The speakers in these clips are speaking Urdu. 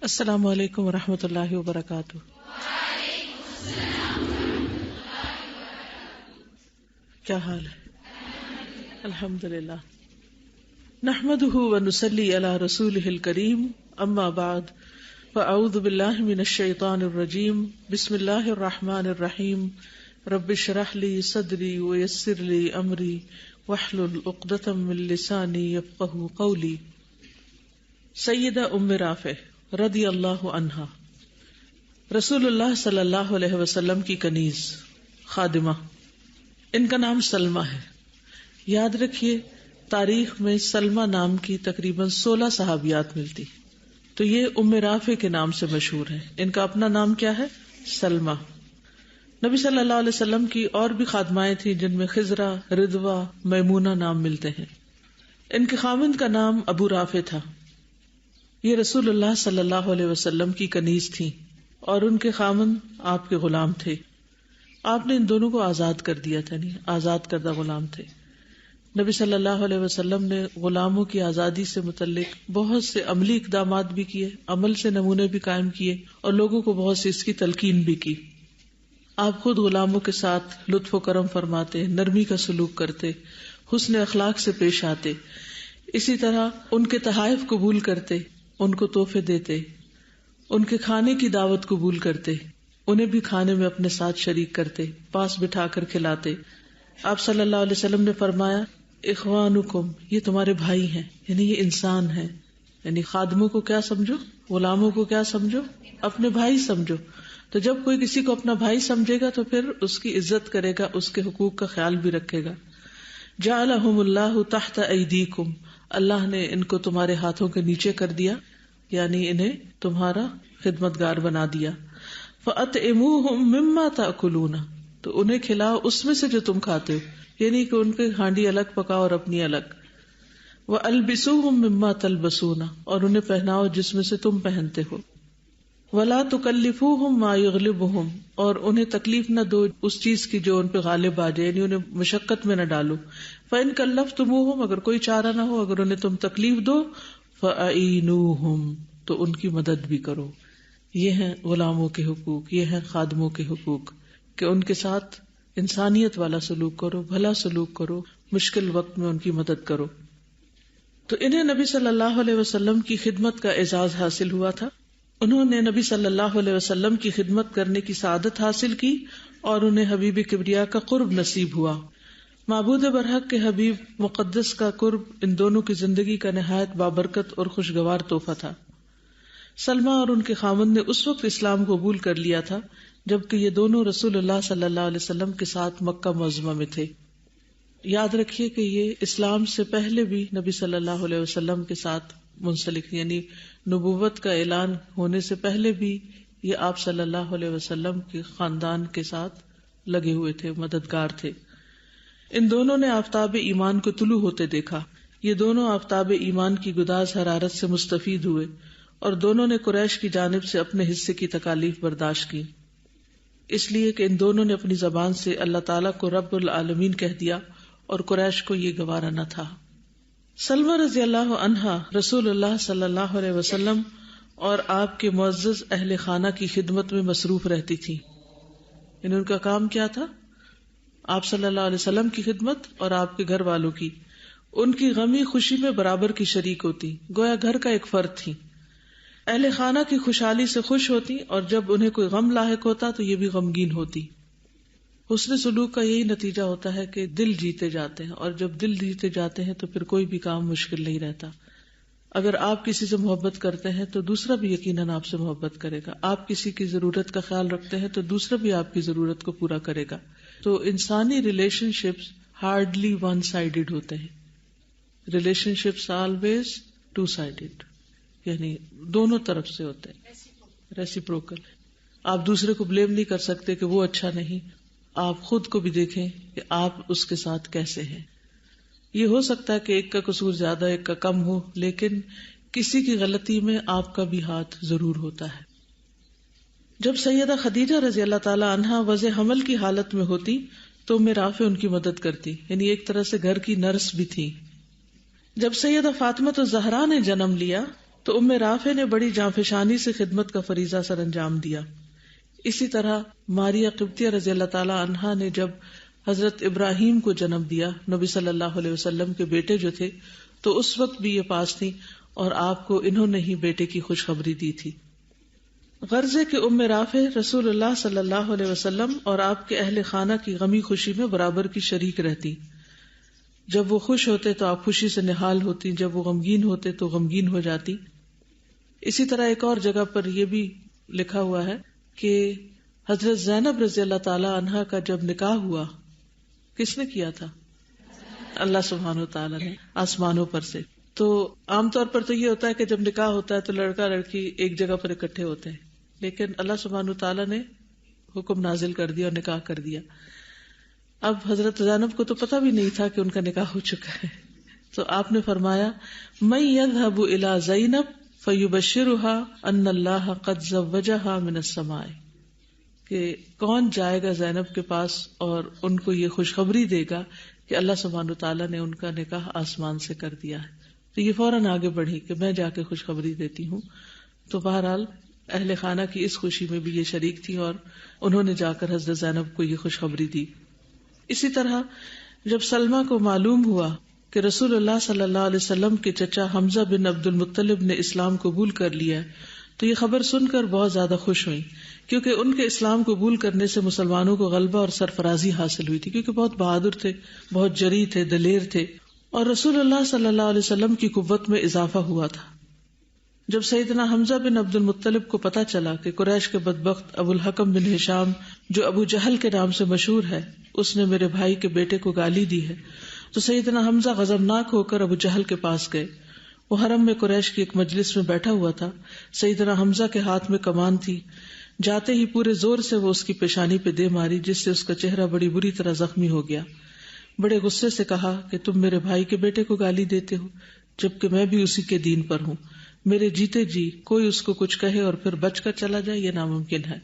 السلام علیکم ورحمۃ اللہ وبرکاتہ۔ کیا حال ہے؟ الحمد للہ، نحمده ونصلی علی رسولہ الکریم، اما بعد فاعوذ باللہ من الشیطان الرجیم، بسم اللہ الرحمن الرحیم، رب اشرح لی صدری ویسر لی امری واحلل عقدۃ من لسانی یفقہوا قولی۔ سیدہ ام رافع رضی اللہ عنہا، رسول اللہ صلی اللہ علیہ وسلم کی کنیز، خادمہ، ان کا نام سلمہ ہے۔ یاد رکھیے تاریخ میں سلمہ نام کی تقریباً 16 صحابیات ملتی، تو یہ ام رافع کے نام سے مشہور ہیں۔ ان کا اپنا نام کیا ہے؟ سلمہ۔ نبی صلی اللہ علیہ وسلم کی اور بھی خادمائیں تھیں جن میں خضرہ، رضوہ، میمونہ نام ملتے ہیں۔ ان کے خاوند کا نام ابو رافع تھا۔ یہ رسول اللہ صلی اللہ علیہ وسلم کی کنیز تھیں اور ان کے خاوند آپ کے غلام تھے۔ آپ نے ان دونوں کو آزاد کر دیا تھا، نہیں آزاد کردہ غلام تھے۔ نبی صلی اللہ علیہ وسلم نے غلاموں کی آزادی سے متعلق بہت سے عملی اقدامات بھی کیے، عمل سے نمونے بھی قائم کیے اور لوگوں کو بہت سی اس کی تلقین بھی کی۔ آپ خود غلاموں کے ساتھ لطف و کرم فرماتے، نرمی کا سلوک کرتے، حسن اخلاق سے پیش آتے، اسی طرح ان کے تحائف قبول کرتے، ان کو تحفے دیتے، ان کے کھانے کی دعوت قبول کرتے، انہیں بھی کھانے میں اپنے ساتھ شریک کرتے، پاس بٹھا کر کھلاتے۔ آپ صلی اللہ علیہ وسلم نے فرمایا، اخوانکم، یہ تمہارے بھائی ہیں، یعنی یہ انسان ہیں۔ یعنی خادموں کو کیا سمجھو؟ غلاموں کو کیا سمجھو؟ اپنے بھائی سمجھو۔ تو جب کوئی کسی کو اپنا بھائی سمجھے گا تو پھر اس کی عزت کرے گا، اس کے حقوق کا خیال بھی رکھے گا۔ جعلہم اللہ تحت ایدیکم، اللہ نے ان کو تمہارے ہاتھوں کے نیچے کر دیا، یعنی انہیں تمہارا خدمتگار بنا دیا۔ فَأَطْعِمُوهُم مِّمَّا تَأْكُلُونَ، تو انہیں کھلاؤ اس میں سے جو تم کھاتے ہو، یعنی کہ ان کی ہانڈی الگ پکاؤ اور اپنی الگ۔ وَأَلْبِسُوهُم مِّمَّا تَلْبَسُونَ، اور انہیں پہناؤ جس میں سے تم پہنتے ہو۔ وَلَا تُكَلِّفُوهُم مَّا يُغْلِبُهُم، اور انہیں تکلیف نہ دو اس چیز کی جو ان پہ غالب آ جائے، یعنی انہیں مشقت میں نہ ڈالو۔ فَإِن كَلَّفْتُمُوهُم، اگر کوئی چارہ نہ ہو، اگر انہیں تم تکلیف دو، فَأَعِینُوهُم، تو ان کی مدد بھی کرو۔ یہ ہیں غلاموں کے حقوق، یہ ہیں خادموں کے حقوق، کہ ان کے ساتھ انسانیت والا سلوک کرو، بھلا سلوک کرو، مشکل وقت میں ان کی مدد کرو۔ تو انہیں نبی صلی اللہ علیہ وسلم کی خدمت کا اعزاز حاصل ہوا تھا۔ انہوں نے نبی صلی اللہ علیہ وسلم کی خدمت کرنے کی سعادت حاصل کی اور انہیں حبیب کبریا کا قرب نصیب ہوا۔ معبود برحق کے حبیب مقدس کا قرب ان دونوں کی زندگی کا نہایت بابرکت اور خوشگوار تحفہ تھا۔ سلمہ اور ان کے خاوند نے اس وقت اسلام قبول کر لیا تھا جبکہ یہ دونوں رسول اللہ صلی اللہ علیہ وسلم کے ساتھ مکہ معظمہ میں تھے۔ یاد رکھیے کہ یہ اسلام سے پہلے بھی نبی صلی اللہ علیہ وسلم کے ساتھ منسلک، یعنی نبوت کا اعلان ہونے سے پہلے بھی یہ آپ صلی اللہ علیہ وسلم کے خاندان کے ساتھ لگے ہوئے تھے، مددگار تھے۔ ان دونوں نے آفتاب ایمان کو طلوع ہوتے دیکھا۔ یہ دونوں آفتاب ایمان کی گداز حرارت سے مستفید ہوئے اور دونوں نے قریش کی جانب سے اپنے حصے کی تکالیف برداشت کی، اس لیے کہ ان دونوں نے اپنی زبان سے اللہ تعالیٰ کو رب العالمین کہہ دیا اور قریش کو یہ گوارا نہ تھا۔ سلمہ رضی اللہ عنہا رسول اللہ صلی اللہ علیہ وسلم اور آپ کے معزز اہل خانہ کی خدمت میں مصروف رہتی تھی۔ ان کا کام کیا تھا؟ آپ صلی اللہ علیہ وسلم کی خدمت اور آپ کے گھر والوں کی، ان کی غمی خوشی میں برابر کی شریک ہوتی، گویا گھر کا ایک فرد تھی۔ اہل خانہ کی خوشحالی سے خوش ہوتی اور جب انہیں کوئی غم لاحق ہوتا تو یہ بھی غمگین ہوتی۔ حسن سلوک کا یہی نتیجہ ہوتا ہے کہ دل جیتے جاتے ہیں، اور جب دل جیتے جاتے ہیں تو پھر کوئی بھی کام مشکل نہیں رہتا۔ اگر آپ کسی سے محبت کرتے ہیں تو دوسرا بھی یقیناً آپ سے محبت کرے گا۔ آپ کسی کی ضرورت کا خیال رکھتے ہیں تو دوسرا بھی آپ کی ضرورت کو پورا کرے گا۔ تو انسانی relationships hardly one sided ہوتے ہیں، relationships always two sided, یعنی دونوں طرف سے ہوتے ہیں، ریسیپروکل۔ آپ دوسرے کو بلیم نہیں کر سکتے کہ وہ اچھا نہیں، آپ خود کو بھی دیکھیں کہ آپ اس کے ساتھ کیسے ہیں۔ یہ ہو سکتا ہے کہ ایک کا قصور زیادہ ایک کا کم ہو، لیکن کسی کی غلطی میں آپ کا بھی ہاتھ ضرور ہوتا ہے۔ جب سیدہ خدیجہ رضی اللہ تعالی عنہا وضع حمل کی حالت میں ہوتی تو ام رافع ان کی مدد کرتی، یعنی ایک طرح سے گھر کی نرس بھی تھی۔ جب سیدہ فاطمہ الزہرا نے جنم لیا تو ام رافع نے بڑی جانفشانی سے خدمت کا فریضہ سر انجام دیا. اسی طرح ماریہ قبطیہ رضی اللہ تعالی عنہا نے جب حضرت ابراہیم کو جنم دیا، نبی صلی اللہ علیہ وسلم کے بیٹے جو تھے، تو اس وقت بھی یہ پاس تھی اور آپ کو انہوں نے ہی بیٹے کی خوشخبری دی تھی. غرض ہے کہ ام رافع رسول اللہ صلی اللہ علیہ وسلم اور آپ کے اہل خانہ کی غمی خوشی میں برابر کی شریک رہتی. جب وہ خوش ہوتے تو آپ خوشی سے نہال ہوتی، جب وہ غمگین ہوتے تو غمگین ہو جاتی. اسی طرح ایک اور جگہ پر یہ بھی لکھا ہوا ہے کہ حضرت زینب رضی اللہ تعالی عنہا کا جب نکاح ہوا، کس نے کیا تھا؟ اللہ سبحانہ وتعالی نے آسمانوں پر سے. تو عام طور پر تو یہ ہوتا ہے کہ جب نکاح ہوتا ہے تو لڑکا لڑکی ایک جگہ پر اکٹھے ہوتے ہیں، لیکن اللہ سبحانہ وتعالی نے حکم نازل کر دیا اور نکاح کر دیا. اب حضرت زینب کو تو پتہ بھی نہیں تھا کہ ان کا نکاح ہو چکا ہے، تو آپ نے فرمایا من یذهب الی زینب فیبشرها ان اللہ قد زوجها من السماء، کہ کون جائے گا زینب کے پاس اور ان کو یہ خوشخبری دے گا کہ اللہ سبحانہ وتعالی نے ان کا نکاح آسمان سے کر دیا ہے. تو یہ فوراً آگے بڑھی کہ میں جا کے خوشخبری دیتی ہوں. تو بہرحال اہل خانہ کی اس خوشی میں بھی یہ شریک تھی اور انہوں نے جا کر حضرت زینب کو یہ خوشخبری دی. اسی طرح جب سلمہ کو معلوم ہوا کہ رسول اللہ صلی اللہ علیہ وسلم کے چچا حمزہ بن عبد المطلب نے اسلام قبول کر لیا تو یہ خبر سن کر بہت زیادہ خوش ہوئی، کیونکہ ان کے اسلام قبول کرنے سے مسلمانوں کو غلبہ اور سرفرازی حاصل ہوئی تھی، کیونکہ بہت بہادر تھے، بہت جری تھے، دلیر تھے، اور رسول اللہ صلی اللہ علیہ وسلم کی قوت میں اضافہ ہوا تھا. جب سیدنا حمزہ بن عبد المطلب کو پتا چلا کہ قریش کے بدبخت ابو الحکم بن ہشام جو ابو جہل کے نام سے مشہور ہے اس نے میرے بھائی کے بیٹے کو گالی دی ہے، تو سیدنا حمزہ غضبناک ہو کر ابو جہل کے پاس گئے. وہ حرم میں قریش کی ایک مجلس میں بیٹھا ہوا تھا. سیدنا حمزہ کے ہاتھ میں کمان تھی. جاتے ہی پورے زور سے وہ اس کی پیشانی پہ دے ماری، جس سے اس کا چہرہ بڑی بری طرح زخمی ہو گیا. بڑے غصے سے کہا کہ تم میرے بھائی کے بیٹے کو گالی دیتے ہو جبکہ میں بھی اسی کے دین پر ہوں. میرے جیتے جی کوئی اس کو کچھ کہے اور پھر بچ کر چلا جائے، یہ ناممکن ہے.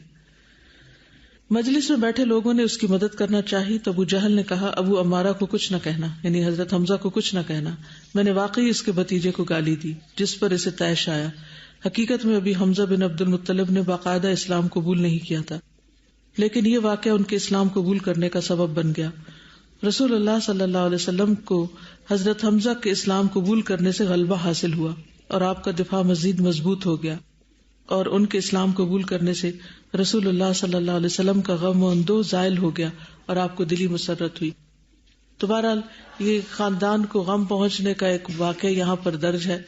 مجلس میں بیٹھے لوگوں نے اس کی مدد کرنا چاہی تو ابو جہل نے کہا ابو عمارہ کو کچھ نہ کہنا، یعنی حضرت حمزہ کو کچھ نہ کہنا، میں نے واقعی اس کے بھتیجے کو گالی دی جس پر اسے طیش آیا. حقیقت میں ابھی حمزہ بن عبد المطلب نے باقاعدہ اسلام قبول نہیں کیا تھا، لیکن یہ واقعہ ان کے اسلام قبول کرنے کا سبب بن گیا. رسول اللہ صلی اللہ علیہ وسلم کو حضرت حمزہ کے اسلام قبول کرنے سے غلبہ حاصل ہوا اور آپ کا دفاع مزید مضبوط ہو گیا، اور ان کے اسلام قبول کرنے سے رسول اللہ صلی اللہ علیہ وسلم کا غم و اندوہ زائل ہو گیا اور آپ کو دلی مسرت ہوئی. تو بہرحال یہ خاندان کو غم پہنچنے کا ایک واقعہ یہاں پر درج ہے.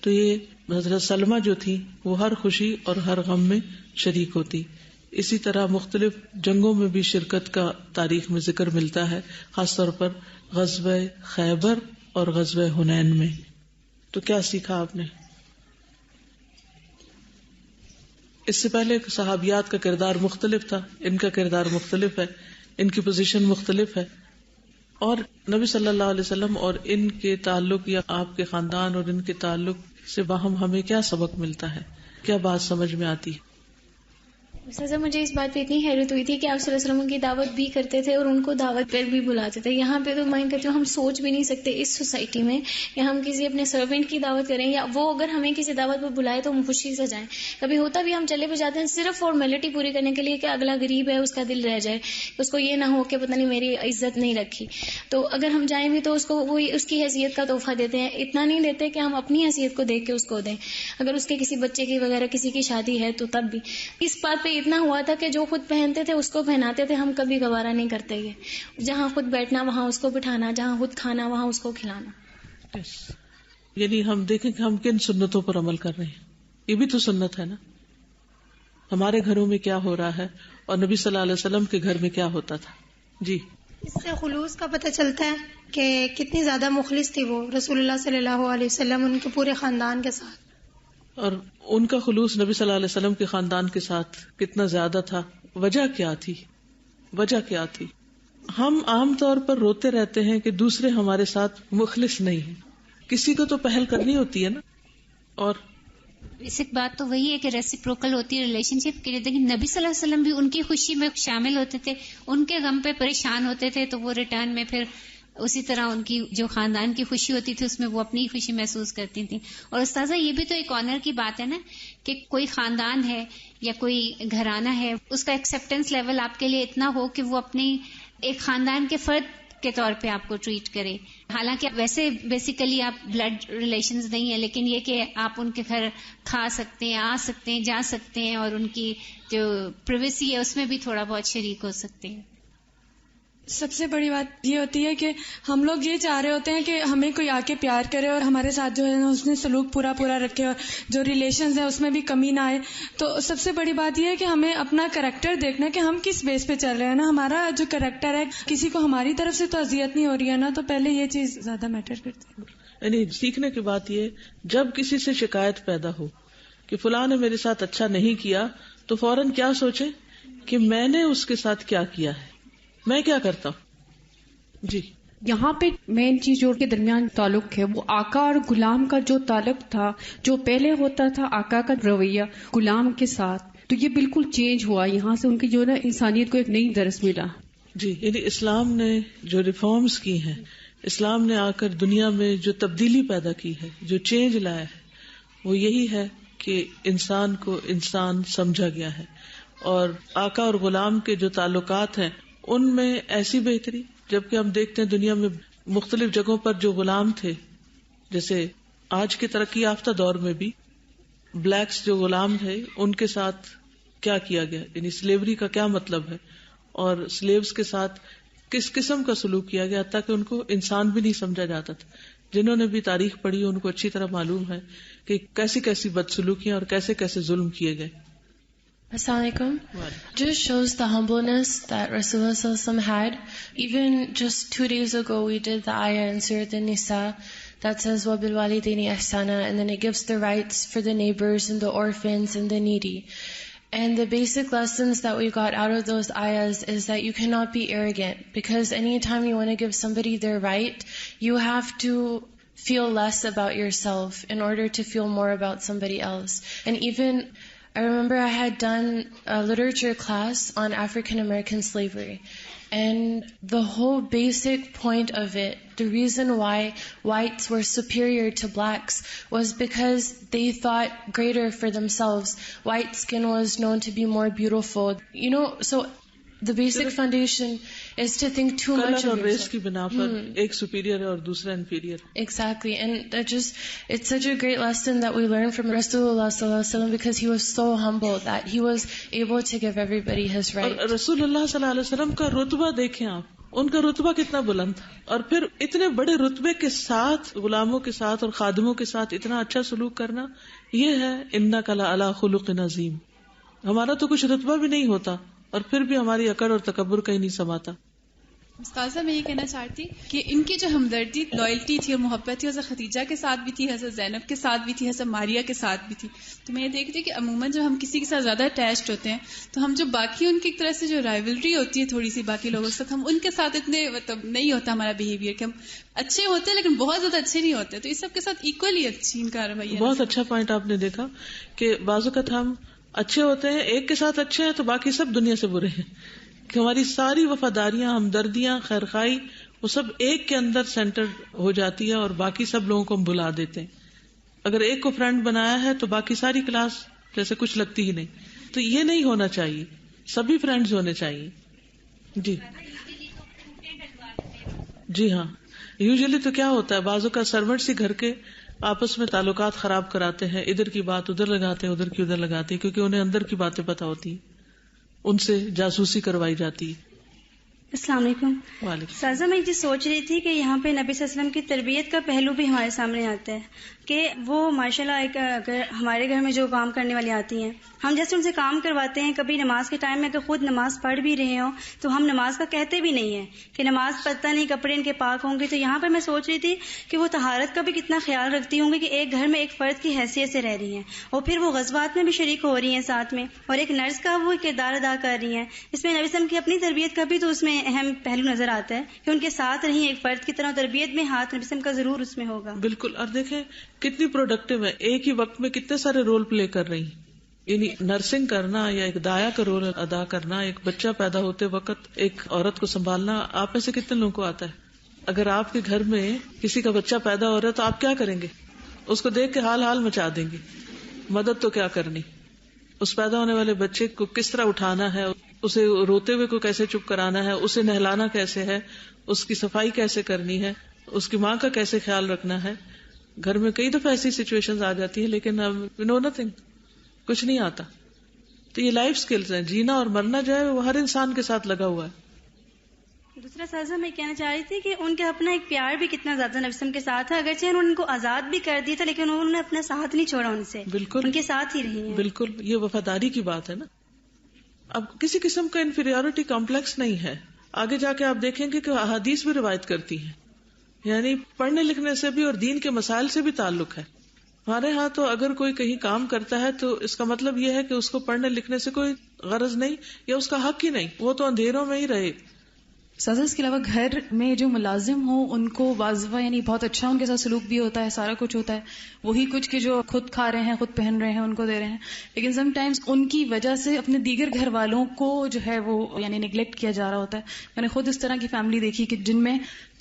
تو یہ حضرت سلمہ جو تھی وہ ہر خوشی اور ہر غم میں شریک ہوتی. اسی طرح مختلف جنگوں میں بھی شرکت کا تاریخ میں ذکر ملتا ہے، خاص طور پر غزوہ خیبر اور غزوہ حنین میں. تو کیا سیکھا آپ نے؟ اس سے پہلے صحابیات کا کردار مختلف تھا، ان کا کردار مختلف ہے، ان کی پوزیشن مختلف ہے، اور نبی صلی اللہ علیہ وسلم اور ان کے تعلق یا آپ کے خاندان اور ان کے تعلق سے باہم ہمیں کیا سبق ملتا ہے، کیا بات سمجھ میں آتی ہے؟ سزا مجھے اس بات پہ اتنی حیرت ہوئی تھی کہ آپ صلی اللہ علیہ وسلم کی دعوت بھی کرتے تھے اور ان کو دعوت پر بھی بلاتے تھے. یہاں پہ تو میں کہتی ہوں ہم سوچ بھی نہیں سکتے اس سوسائٹی میں کہ ہم کسی اپنے سرونٹ کی دعوت کریں یا وہ اگر ہمیں کسی دعوت پر بلائے تو ہم خوشی سے جائیں. کبھی ہوتا بھی ہم چلے بھی جاتے ہیں صرف فارمیلٹی پوری کرنے کے لیے کہ اگلا غریب ہے اس کا دل رہ جائے، اس کو یہ نہ ہو کہ پتہ نہیں میری عزت نہیں رکھی. تو اگر ہم جائیں بھی تو اس کو وہ اس کی حیثیت کا تحفہ دیتے ہیں، اتنا نہیں دیتے کہ ہم اپنی حیثیت کو دیکھ کے اس کو دیں. اگر اس کے کسی بچے کی وغیرہ کسی کی شادی ہے تو تب بھی اس بات پہ اتنا ہوا تھا کہ جو خود پہنتے تھے اس کو پہناتے تھے، ہم کبھی گوارا نہیں کرتے گے. جہاں خود بیٹھنا وہاں اس کو بٹھانا، جہاں خود کھانا وہاں اس کو کھلانا. یعنی ہم دیکھیں کہ ہم کن سنتوں پر عمل کر رہے ہیں، یہ بھی تو سنت ہے نا. ہمارے گھروں میں کیا ہو رہا ہے اور نبی صلی اللہ علیہ وسلم کے گھر میں کیا ہوتا تھا. جی، اس سے خلوص کا پتہ چلتا ہے کہ کتنی زیادہ مخلص تھی وہ رسول اللہ صلی اللہ علیہ وسلم ان کے پورے خاندان کے ساتھ، اور ان کا خلوص نبی صلی اللہ علیہ وسلم کے خاندان کے ساتھ کتنا زیادہ تھا. وجہ کیا تھی؟ وجہ کیا تھی؟ ہم عام طور پر روتے رہتے ہیں کہ دوسرے ہمارے ساتھ مخلص نہیں ہیں. کسی کو تو پہل کرنی ہوتی ہے نا. اور بیسک بات تو وہی ہے کہ ریسیپروکل ہوتی ہے ریلیشن شپ کے لیے. لیکن نبی صلی اللہ علیہ وسلم بھی ان کی خوشی میں شامل ہوتے تھے، ان کے غم پہ پریشان ہوتے تھے، تو وہ ریٹرن میں پھر اسی طرح ان کی جو خاندان کی خوشی ہوتی تھی اس میں وہ اپنی خوشی محسوس کرتی تھیں. اور استاذہ یہ بھی تو ایک آنر کی بات ہے نا کہ کوئی خاندان ہے یا کوئی گھرانہ ہے، اس کا ایکسیپٹنس لیول آپ کے لیے اتنا ہو کہ وہ اپنی ایک خاندان کے فرد کے طور پہ آپ کو ٹریٹ کرے. حالانکہ ویسے بیسیکلی آپ بلڈ ریلیشنز نہیں ہیں، لیکن یہ کہ آپ ان کے گھر کھا سکتے ہیں، آ سکتے ہیں، جا سکتے ہیں، اور ان کی جو پریویسی ہے اس میں بھی تھوڑا بہت شریک ہو سکتے ہیں. سب سے بڑی بات یہ ہوتی ہے کہ ہم لوگ یہ چاہ رہے ہوتے ہیں کہ ہمیں کوئی آ کے پیار کرے اور ہمارے ساتھ جو ہے نا اس نے سلوک پورا رکھے اور جو ریلیشنز ہیں اس میں بھی کمی نہ آئے. تو سب سے بڑی بات یہ ہے کہ ہمیں اپنا کریکٹر دیکھنا کہ ہم کس بیس پہ چل رہے ہیں نا. ہمارا جو کریکٹر ہے، کسی کو ہماری طرف سے تو اذیت نہیں ہو رہی ہے نا، تو پہلے یہ چیز زیادہ میٹر کرتی ہے. یعنی سیکھنے کی بات یہ، جب کسی سے شکایت پیدا ہو کہ فلاں نے میرے ساتھ اچھا نہیں کیا، تو فوراً کیا سوچے کہ میں نے اس کے ساتھ کیا کیا ہے، میں کیا کرتا ہوں. جی یہاں پہ مین چیز جو کے درمیان تعلق ہے وہ آقا اور غلام کا جو تعلق تھا، جو پہلے ہوتا تھا آقا کا رویہ غلام کے ساتھ، تو یہ بالکل چینج ہوا. یہاں سے ان کی جو نا انسانیت کو ایک نئی درس ملا. جی یعنی اسلام نے جو ریفارمز کی ہیں، اسلام نے آ کر دنیا میں جو تبدیلی پیدا کی ہے، جو چینج لایا ہے، وہ یہی ہے کہ انسان کو انسان سمجھا گیا ہے. اور آقا اور غلام کے جو تعلقات ہیں ان میں ایسی بہتری، جبکہ ہم دیکھتے ہیں دنیا میں مختلف جگہوں پر جو غلام تھے، جیسے آج کے ترقی یافتہ دور میں بھی بلیکس جو غلام تھے ان کے ساتھ کیا کیا گیا، یعنی سلیوری کا کیا مطلب ہے، اور سلیوز کے ساتھ کس قسم کا سلوک کیا گیا، تاکہ ان کو انسان بھی نہیں سمجھا جاتا تھا. جنہوں نے بھی تاریخ پڑھی ان کو اچھی طرح معلوم ہے کہ کیسی کیسی بدسلوکیاں اور کیسے کیسے ظلم کیے گئے. Assalamu alaikum. Just shows the humbleness that Rasulullah sallallahu alaihi wasallam had. Even just 2 days ago we did the ayah in Surah An-Nisa that says وَبِالْوَالِدَيْنِ إِحْسَانًا, and then it gives the rights for the neighbors and the orphans and the needy. And the basic lessons that we got out of those ayahs is that you cannot be arrogant, because anytime you want to give somebody their right, you have to feel less about yourself in order to feel more about somebody else. And even I remember I had done a literature class on African American slavery, and the whole basic point of it, the reason why whites were superior to blacks was because they thought greater for themselves. White skin was known to be more beautiful. So the basic foundation is to think too much of اور ریس yourself. کی بنا پر ایک superior ہے اور دوسرا inferior. Exactly, and it's such a great lesson that we learn from Rasulullah sallallahu alaihi wasallam, because he was so humble that he was able to give everybody his right. اور رسول اللہ صلی اللہ علیہ وسلم کا رتبہ دیکھیں آپ، ان کا رتبہ کتنا بلند تھا، اور پھر اتنے بڑے رتبے کے ساتھ غلاموں کے ساتھ اور خادموں کے ساتھ اتنا اچھا سلوک کرنا، یہ ہے انک لعلی خلق عظیم. ہمارا تو کچھ رتبہ بھی نہیں ہوتا اور پھر بھی ہماری اکڑ اور تکبر کہیں نہیں سماتا. استاذہ میں یہ کہنا چاہتی کہ ان کی جو ہمدردی، لائلٹی تھی اور محبت تھی، حضرت خدیجہ کے ساتھ بھی تھی، حضرت زینب کے ساتھ بھی تھی، حضرت ماریہ کے ساتھ بھی تھی. تو میں یہ دیکھتی کہ عموماً جب ہم کسی کے ساتھ زیادہ اٹیچڈ ہوتے ہیں تو ہم جو باقی ان کی ایک طرح سے جو رائیولری ہوتی ہے تھوڑی سی باقی لوگوں کے ساتھ، ہم ان کے ساتھ اتنے مطلب نہیں ہوتا ہمارا بیہیویئر کہ ہم اچھے ہوتے ہیں لیکن بہت زیادہ اچھے نہیں ہوتے. تو اس سب کے ساتھ ایکولی اچھی ان کا رویہ. بہت اچھا پوائنٹ آپ نے دیکھا کہ بعض اوقات ہم اچھے ہوتے ہیں، ایک کے ساتھ اچھے ہیں تو باقی سب دنیا سے برے ہیں، کہ ہماری ساری وفاداریاں، ہمدردیاں، خیرخواہی وہ سب ایک کے اندر سینٹر ہو جاتی ہے اور باقی سب لوگوں کو ہم بھلا دیتے ہیں. اگر ایک کو فرینڈ بنایا ہے تو باقی ساری کلاس جیسے کچھ لگتی ہی نہیں. تو یہ نہیں ہونا چاہیے، سبھی فرینڈز ہونے چاہیے. جی ہاں، یوزلی تو کیا ہوتا ہے، بعضوں کا سرونٹس ہی گھر کے آپس میں تعلقات خراب کراتے ہیں، ادھر کی بات ادھر لگاتے ہیں، ادھر کی ادھر لگاتے ہیں، کیونکہ انہیں اندر کی باتیں پتہ ہوتی ہیں، ان سے جاسوسی کروائی جاتی ہے. السلام علیکم. وعلیکم. سازا میں یہ سوچ رہی تھی کہ یہاں پہ نبی صلی اللہ علیہ وسلم کی تربیت کا پہلو بھی ہمارے سامنے آتا ہے کہ وہ ماشاءاللہ ایک اگر ہمارے گھر میں جو کام کرنے والی آتی ہیں، ہم جیسے ان سے کام کرواتے ہیں، کبھی نماز کے ٹائم میں اگر خود نماز پڑھ بھی رہے ہوں تو ہم نماز کا کہتے بھی نہیں ہیں کہ نماز پڑھتا نہیں، کپڑے ان کے پاک ہوں گے. تو یہاں پر میں سوچ رہی تھی کہ وہ طہارت کا بھی کتنا خیال رکھتی ہوں گی کہ ایک گھر میں ایک فرد کی حیثیت سے رہ رہی ہیں اور پھر وہ غزوات میں بھی شریک ہو رہی ہیں ساتھ میں، اور ایک نرس کا وہ کردار ادا کر رہی ہیں. اس میں نبی صلی اللہ علیہ وسلم کی اپنی تربیت کا بھی تو اس میں اہم پہلو نظر آتا ہے کہ ان کے ساتھ رہی ایک فرد کی طرح، تربیت میں ہاتھ نبی صلی اللہ علیہ وسلم کا ضرور اس میں ہوگا. بالکل. اور دیکھیں کتنی پروڈکٹیو ہے، ایک ہی وقت میں کتنے سارے رول پلے کر رہی ہیں. یعنی نرسنگ کرنا یا ایک دایا کا رول ادا کرنا، ایک بچہ پیدا ہوتے وقت ایک عورت کو سنبھالنا، آپ میں سے کتنے لوگوں کو آتا ہے؟ اگر آپ کے گھر میں کسی کا بچہ پیدا ہو رہا ہے تو آپ کیا کریں گے؟ اس کو دیکھ کے حال مچا دیں گے. مدد تو کیا کرنی، اس پیدا ہونے والے بچے کو کس طرح اٹھانا ہے، اسے روتے ہوئے کو کیسے چپ کرانا ہے، اسے نہلانا کیسے ہے، اس کی صفائی کیسے کرنی ہے، اس کی ماں کا کیسے خیال رکھنا ہے. گھر میں کئی دفعہ ایسی سچویشنز آ جاتی ہیں لیکن نو نتھنگ، کچھ نہیں آتا. تو یہ لائف سکلز ہیں، جینا اور مرنا جو ہے وہ ہر انسان کے ساتھ لگا ہوا ہے. دوسرا سازا میں کہنا چاہ رہی تھی کہ ان کا اپنا ایک پیار بھی کتنا زیادہ نبی وسلم کے ساتھ ہے، اگرچہ انہوں نے ان کو آزاد بھی کر دیا تھا لیکن انہوں نے اپنا ساتھ نہیں چھوڑا ان سے. بالکل ان کے ساتھ ہی رہی ہیں. بالکل، یہ وفاداری کی بات ہے نا. اب کسی قسم کا انفیریورٹی کمپلیکس نہیں ہے. آگے جا کے آپ دیکھیں گے کہ احادیث بھی روایت کرتی ہیں، یعنی پڑھنے لکھنے سے بھی اور دین کے مسائل سے بھی تعلق ہے. ہمارے ہاں تو اگر کوئی کہیں کام کرتا ہے تو اس کا مطلب یہ ہے کہ اس کو پڑھنے لکھنے سے کوئی غرض نہیں یا اس کا حق ہی نہیں، وہ تو اندھیروں میں ہی رہے. سزا اس کے علاوہ گھر میں جو ملازم ہوں ان کو واضح یعنی بہت اچھا ان کے ساتھ سلوک بھی ہوتا ہے، سارا کچھ ہوتا ہے، وہی کچھ کہ جو خود کھا رہے ہیں، خود پہن رہے ہیں، ان کو دے رہے ہیں. لیکن سم ٹائمز ان کی وجہ سے اپنے دیگر گھر والوں کو جو ہے وہ یعنی نیگلیکٹ کیا جا رہا ہوتا ہے. میں نے خود اس طرح کی فیملی دیکھی کہ جن میں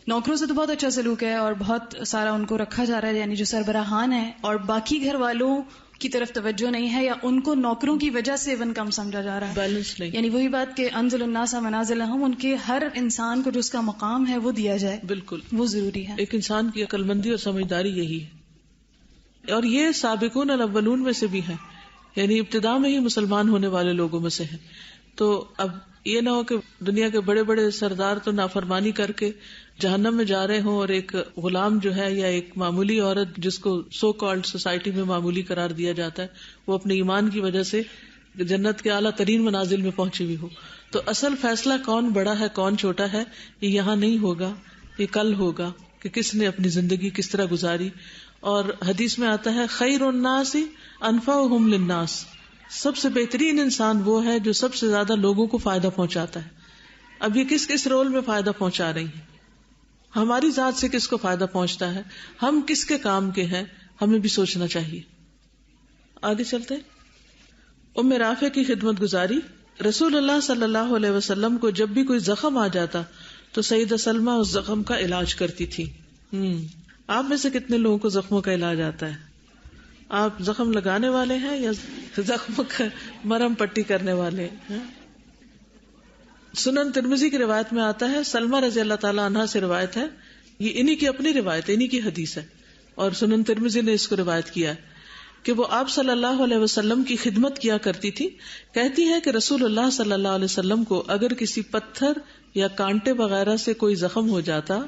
نوکروں سے تو بہت اچھا سلوک ہے اور بہت سارا ان کو رکھا جا رہا ہے یعنی جو سربراہان ہیں، اور باقی گھر والوں کی طرف توجہ نہیں ہے یا ان کو نوکروں کی وجہ سے ایون کم سمجھا جا رہا ہے. بیلنس نہیں، یعنی وہی بات کہ انزل الناس منازلہم، ان کے ہر انسان کو جو اس کا مقام ہے وہ دیا جائے. بالکل وہ ضروری ہے. ایک انسان کی عقل مندی اور سمجھداری یہی ہے. اور یہ سابقون الاولون میں سے بھی ہے، یعنی ابتدا میں ہی مسلمان ہونے والے لوگوں میں سے ہے. تو اب یہ نہ ہو کہ دنیا کے بڑے بڑے سردار تو نافرمانی کر کے جہنم میں جا رہے ہوں اور ایک غلام جو ہے یا ایک معمولی عورت جس کو سو کالڈ سوسائٹی میں معمولی قرار دیا جاتا ہے وہ اپنے ایمان کی وجہ سے جنت کے اعلیٰ ترین منازل میں پہنچی ہوئی ہو. تو اصل فیصلہ کون بڑا ہے کون چھوٹا ہے یہ یہاں نہیں ہوگا، یہ کل ہوگا کہ کس نے اپنی زندگی کس طرح گزاری. اور حدیث میں آتا ہے خیر الناس انفعہم للناس، سب سے بہترین انسان وہ ہے جو سب سے زیادہ لوگوں کو فائدہ پہنچاتا ہے. اب یہ کس کس رول میں فائدہ پہنچا رہی ہیں، ہماری ذات سے کس کو فائدہ پہنچتا ہے، ہم کس کے کام کے ہیں، ہمیں بھی سوچنا چاہیے. آگے چلتے. ام رافع کی خدمت گزاری. رسول اللہ صلی اللہ علیہ وسلم کو جب بھی کوئی زخم آ جاتا تو سیدہ سلمہ اس زخم کا علاج کرتی تھی. آپ میں سے کتنے لوگوں کو زخموں کا علاج آتا ہے؟ آپ زخم لگانے والے ہیں یا زخموں کا مرہم پٹی کرنے والے ہیں؟ سنن ترمذی کی روایت میں آتا ہے، سلمہ رضی اللہ تعالیٰ عنہا سے روایت ہے، یہ انہی کی اپنی روایت ہے، انہی کی حدیث ہے اور سنن ترمذی نے اس کو روایت کیا ہے کہ وہ آپ صلی اللہ علیہ وسلم کی خدمت کیا کرتی تھی. کہتی ہے کہ رسول اللہ صلی اللہ علیہ وسلم کو اگر کسی پتھر یا کانٹے وغیرہ سے کوئی زخم ہو جاتا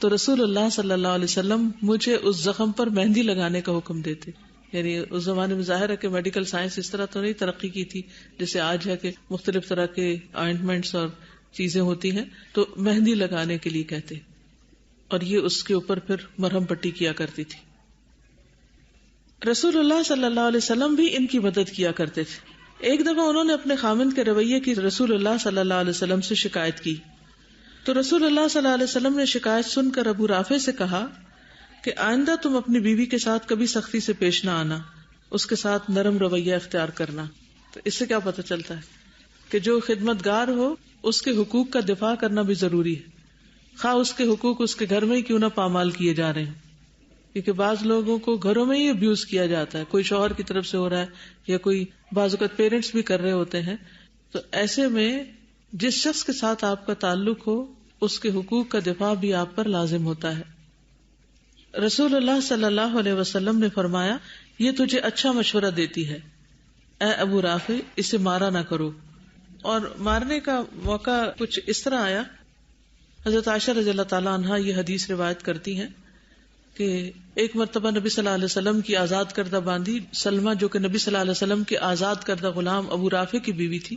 تو رسول اللہ صلی اللہ علیہ وسلم مجھے اس زخم پر مہندی لگانے کا حکم دیتے. یعنی اس زمانے میں ظاہر ہے کہ میڈیکل سائنس اس طرح تو نہیں ترقی کی تھی جیسے آج ہے کہ مختلف طرح کے آئنٹمنٹس اور چیزیں ہوتی ہیں، تو مہندی لگانے کے لیے کہتے اور یہ اس کے اوپر پھر مرہم پٹی کیا کرتی تھی. رسول اللہ صلی اللہ علیہ وسلم بھی ان کی مدد کیا کرتے تھے. ایک دفعہ انہوں نے اپنے خامند کے رویے کی رسول اللہ صلی اللہ علیہ وسلم سے شکایت کی تو رسول اللہ صلی اللہ علیہ وسلم نے شکایت سن کر ابو رافع سے کہا کہ آئندہ تم اپنی بیوی کے ساتھ کبھی سختی سے پیش نہ آنا، اس کے ساتھ نرم رویہ اختیار کرنا. تو اس سے کیا پتہ چلتا ہے کہ جو خدمت گار ہو اس کے حقوق کا دفاع کرنا بھی ضروری ہے، خواہ اس کے حقوق اس کے گھر میں ہی کیوں نہ پامال کیے جا رہے ہیں. کیونکہ بعض لوگوں کو گھروں میں ہی ابیوز کیا جاتا ہے، کوئی شوہر کی طرف سے ہو رہا ہے یا کوئی بعض اوقات پیرنٹس بھی کر رہے ہوتے ہیں. تو ایسے میں جس شخص کے ساتھ آپ کا تعلق ہو اس کے حقوق کا دفاع بھی آپ پر لازم ہوتا ہے. رسول اللہ صلی اللہ علیہ وسلم نے فرمایا، یہ تجھے اچھا مشورہ دیتی ہے، اے ابو رافع اسے مارا نہ کرو. اور مارنے کا موقع کچھ اس طرح آیا. حضرت عائشہ رضی اللہ تعالیٰ عنہا یہ حدیث روایت کرتی ہیں کہ ایک مرتبہ نبی صلی اللہ علیہ وسلم کی آزاد کردہ باندھی سلمہ، جو کہ نبی صلی اللہ علیہ وسلم کے آزاد کردہ غلام ابو رافع کی بیوی تھی،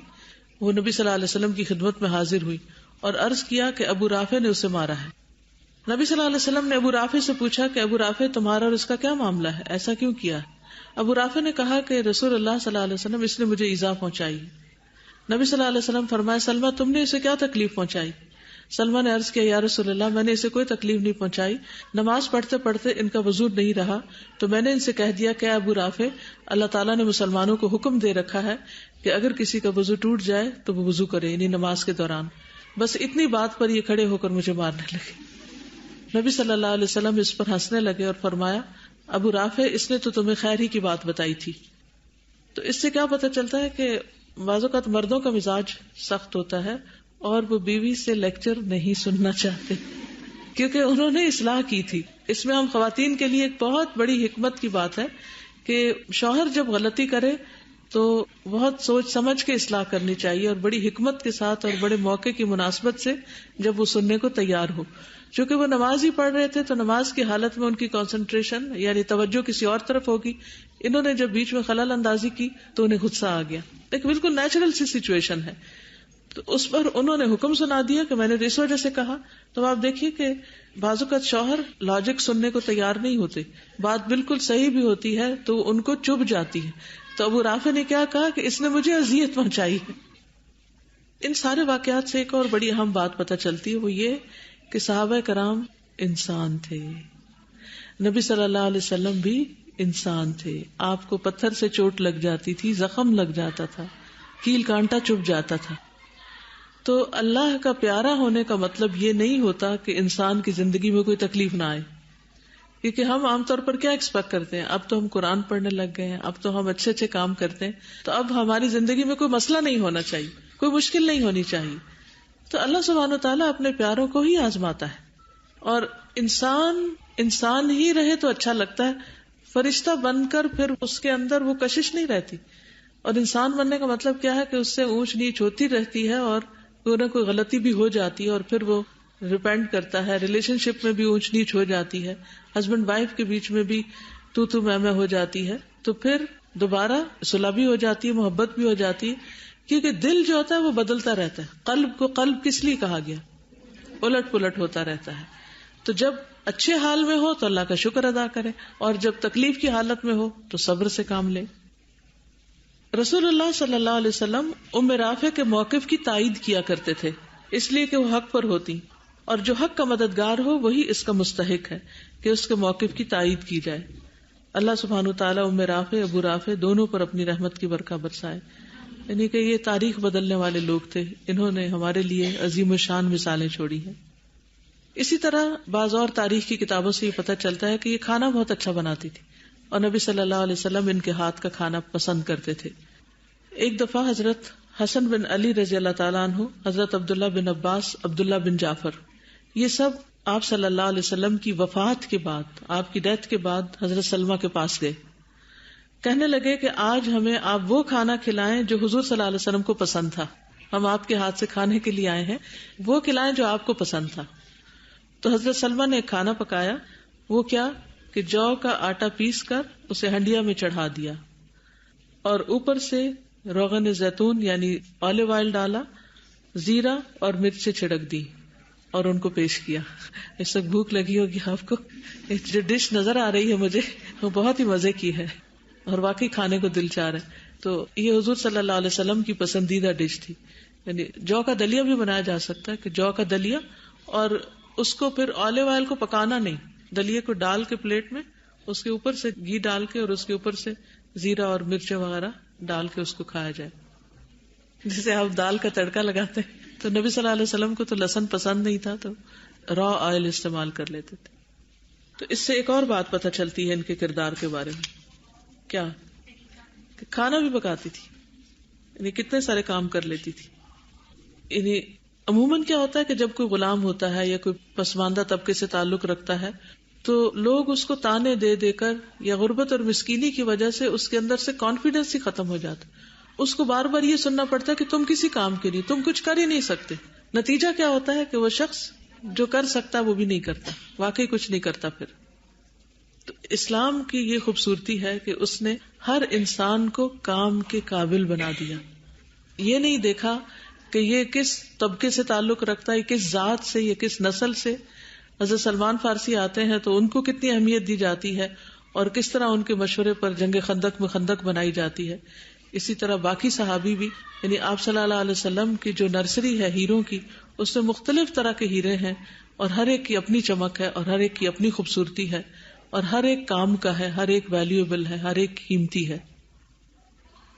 وہ نبی صلی اللہ علیہ وسلم کی خدمت میں حاضر ہوئی اور عرض کیا کہ ابو رافع نے اسے مارا ہے. نبی صلی اللہ علیہ وسلم نے ابو رافع سے پوچھا کہ ابو رافع تمہارا اور اس کا کیا معاملہ ہے، ایسا کیوں کیا؟ ابو رافع نے کہا کہ رسول اللہ صلی اللہ علیہ وسلم اس نے مجھے ایذا پہنچائی. نبی صلی اللہ علیہ وسلم فرمایا، سلمہ تم نے اسے کیا تکلیف پہنچائی؟ سلمہ نے عرض کیا، یا رسول اللہ میں نے اسے کوئی تکلیف نہیں پہنچائی، نماز پڑھتے پڑھتے ان کا وضو نہیں رہا تو میں نے ان سے کہہ دیا کہ ابو رافع، اللہ تعالیٰ نے مسلمانوں کو حکم دے رکھا ہے کہ اگر کسی کا وضو ٹوٹ جائے تو وہ وضو کرے، یعنی نماز کے دوران. بس اتنی بات پر یہ کھڑے ہو کر مجھے مارنے لگے. نبی صلی اللہ علیہ وسلم اس پر ہنسنے لگے اور فرمایا ابو رافع اس نے تو تمہیں خیر ہی کی بات بتائی تھی. تو اس سے کیا پتہ چلتا ہے کہ بعض اوقات مردوں کا مزاج سخت ہوتا ہے اور وہ بیوی سے لیکچر نہیں سننا چاہتے کیونکہ انہوں نے اصلاح کی تھی. اس میں ہم خواتین کے لیے ایک بہت بڑی حکمت کی بات ہے کہ شوہر جب غلطی کرے تو بہت سوچ سمجھ کے اصلاح کرنی چاہیے اور بڑی حکمت کے ساتھ اور بڑے موقع کی مناسبت سے جب وہ سننے کو تیار ہو. چونکہ وہ نماز ہی پڑھ رہے تھے تو نماز کی حالت میں ان کی کنسنٹریشن یعنی توجہ کسی اور طرف ہوگی. انہوں نے جب بیچ میں خلل اندازی کی تو انہیں غصہ آ گیا. ایک بالکل نیچرل سی سچویشن ہے. تو اس پر انہوں نے حکم سنا دیا کہ میں نے اس وجہ سے کہا. تو آپ دیکھیے کہ بعض اوقات شوہر لاجک سننے کو تیار نہیں ہوتے, بات بالکل صحیح بھی ہوتی ہے تو ان کو چبھ جاتی ہے. تو ابو رافع نے کیا کہا کہ اس نے مجھے اذیت پہنچائی ہے. ان سارے واقعات سے ایک اور بڑی اہم بات پتہ چلتی ہے, وہ یہ کہ صحابہ کرام انسان تھے, نبی صلی اللہ علیہ وسلم بھی انسان تھے. آپ کو پتھر سے چوٹ لگ جاتی تھی, زخم لگ جاتا تھا, کیل کانٹا چبھ جاتا تھا. تو اللہ کا پیارا ہونے کا مطلب یہ نہیں ہوتا کہ انسان کی زندگی میں کوئی تکلیف نہ آئے, کیونکہ ہم عام طور پر کیا ایکسپیکٹ کرتے ہیں, اب تو ہم قرآن پڑھنے لگ گئے ہیں, اب تو ہم اچھے اچھے کام کرتے ہیں, تو اب ہماری زندگی میں کوئی مسئلہ نہیں ہونا چاہیے, کوئی مشکل نہیں ہونی چاہیے. تو اللہ سبحانہ وتعالیٰ اپنے پیاروں کو ہی آزماتا ہے, اور انسان ہی رہے تو اچھا لگتا ہے. فرشتہ بن کر پھر اس کے اندر وہ کشش نہیں رہتی, اور انسان بننے کا مطلب کیا ہے کہ اس سے اونچ نیچ ہوتی رہتی ہے اور کوئی نہ کوئی غلطی بھی ہو جاتی ہے اور پھر وہ ریپینٹ کرتا ہے. ریلیشن شپ میں بھی اونچ نیچ ہو جاتی ہے, ہسبینڈ وائف کے بیچ میں بھی تو میں ہو جاتی ہے, تو پھر دوبارہ صلح بھی ہو جاتی ہے, محبت بھی ہو جاتی ہے, کیونکہ دل جو ہوتا ہے وہ بدلتا رہتا ہے. قلب کو قلب کس لیے کہا گیا, الٹ پلٹ ہوتا رہتا ہے. تو جب اچھے حال میں ہو تو اللہ کا شکر ادا کرے, اور جب تکلیف کی حالت میں ہو تو صبر سے کام لے. رسول اللہ صلی اللہ علیہ وسلم ام رافع کے موقف کی تائید کیا کرتے تھے, اس لیے کہ وہ حق پر ہوتی, اور جو حق کا مددگار ہو وہی اس کا مستحق ہے کہ اس کے موقف کی تائید کی جائے. اللہ سبحانہ وتعالیٰ ام رافع ابو رافع دونوں پر اپنی رحمت کی برکہ برسائے. یعنی کہ یہ تاریخ بدلنے والے لوگ تھے, انہوں نے ہمارے لیے عظیم الشان مثالیں چھوڑی ہیں. اسی طرح بعض اور تاریخ کی کتابوں سے یہ پتہ چلتا ہے کہ یہ کھانا بہت اچھا بناتی تھی, اور نبی صلی اللہ علیہ وسلم ان کے ہاتھ کا کھانا پسند کرتے تھے. ایک دفعہ حضرت حسن بن علی رضی اللہ تعالیٰ عنہ, حضرت عبداللہ بن عباس, عبداللہ بن جعفر, یہ سب آپ صلی اللہ علیہ وسلم کی وفات کے بعد, آپ کی ڈیتھ کے بعد حضرت سلمہ کے پاس گئے. کہنے لگے کہ آج ہمیں آپ وہ کھانا کھلائیں جو حضور صلی اللہ علیہ وسلم کو پسند تھا, ہم آپ کے ہاتھ سے کھانے کے لیے آئے ہیں, وہ کھلائیں جو آپ کو پسند تھا. تو حضرت سلمہ نے ایک کھانا پکایا, وہ کیا کہ جو کا آٹا پیس کر اسے ہنڈیا میں چڑھا دیا, اور اوپر سے روغن زیتون یعنی آلیو آئل ڈالا, زیرہ اور مرچیں چھڑک دی اور ان کو پیش کیا. اس وقت بھوک لگی ہوگی آپ کو, جو ڈش نظر آ رہی ہے مجھے وہ بہت ہی مزے کی ہے اور واقعی کھانے کو دل چاہ رہا ہے. تو یہ حضور صلی اللہ علیہ وسلم کی پسندیدہ ڈش تھی. یعنی جو کا دلیا بھی بنایا جا سکتا ہے کہ جو کا دلیا, اور اس کو پھر آلیو آئل کو پکانا نہیں, دلیے کو ڈال کے پلیٹ میں اس کے اوپر سے گھی ڈال کے اور اس کے اوپر سے زیرہ اور مرچیں وغیرہ ڈال کے اس کو کھایا جائے. جیسے آپ دال کا تڑکا لگاتے ہیں, تو نبی صلی اللہ علیہ وسلم کو تو لہسن پسند نہیں تھا, تو را آئل استعمال کر لیتے تھے. تو اس سے ایک اور بات پتہ چلتی ہے ان کے کردار کے بارے میں, کیا کہ کھانا بھی پکاتی تھی, یعنی کتنے سارے کام کر لیتی تھی. یعنی عموماً کیا ہوتا ہے کہ جب کوئی غلام ہوتا ہے یا کوئی پسماندہ طبقے سے تعلق رکھتا ہے تو لوگ اس کو تانے دے دے کر یا غربت اور مسکینی کی وجہ سے اس کے اندر سے کانفیڈنس ہی ختم ہو جاتا. اس کو بار بار یہ سننا پڑتا ہے کہ تم کسی کام کے نہیں, تم کچھ کر ہی نہیں سکتے. نتیجہ کیا ہوتا ہے کہ وہ شخص جو کر سکتا وہ بھی نہیں کرتا, واقعی کچھ نہیں کرتا. پھر تو اسلام کی یہ خوبصورتی ہے کہ اس نے ہر انسان کو کام کے قابل بنا دیا. یہ نہیں دیکھا کہ یہ کس طبقے سے تعلق رکھتا ہے, کس ذات سے, یا کس نسل سے. حضرت سلمان فارسی آتے ہیں تو ان کو کتنی اہمیت دی جاتی ہے اور کس طرح ان کے مشورے پر جنگ خندق میں خندق بنائی جاتی ہے. اسی طرح باقی صحابی بھی, یعنی آپ صلی اللہ علیہ وسلم کی جو نرسری ہے ہیروں کی, اس میں مختلف طرح کے ہیرے ہیں, اور ہر ایک کی اپنی چمک ہے, اور ہر ایک کی اپنی خوبصورتی ہے, اور ہر ایک کام کا ہے, ہر ایک ویلیوبل ہے, ہر ایک قیمتی ہے.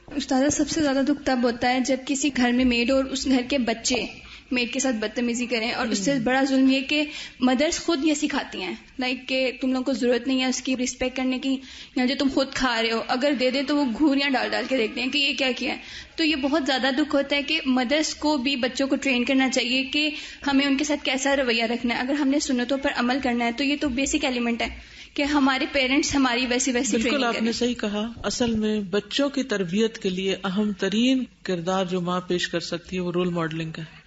استاذہ, سب سے زیادہ دکھ تب ہوتا ہے جب کسی گھر میں میڈ اور اس گھر کے بچے میڈ کے ساتھ بدتمیزی کریں. اور اس سے بڑا ظلم یہ کہ مدرس خود یہ سکھاتی ہیں لائک کہ تم لوگوں کو ضرورت نہیں ہے اس کی رسپیکٹ کرنے کی, یا جو تم خود کھا رہے ہو اگر دے دیں تو وہ گھوریاں ڈال ڈال کے دیکھتے ہیں کہ یہ کیا کیا ہے. تو یہ بہت زیادہ دکھ ہوتا ہے کہ مدرس کو بھی بچوں کو ٹرین کرنا چاہیے کہ ہمیں ان کے ساتھ کیسا رویہ رکھنا ہے. اگر ہم نے سنتوں پر عمل کرنا ہے تو یہ تو بیسک ایلیمنٹ ہے کہ ہمارے پیرنٹس ہماری ویسی بالکل آپ نے صحیح کہا. اصل میں بچوں کی تربیت کے لیے اہم ترین کردار جو ماں پیش کر سکتی ہے وہ رول ماڈلنگ کا ہے,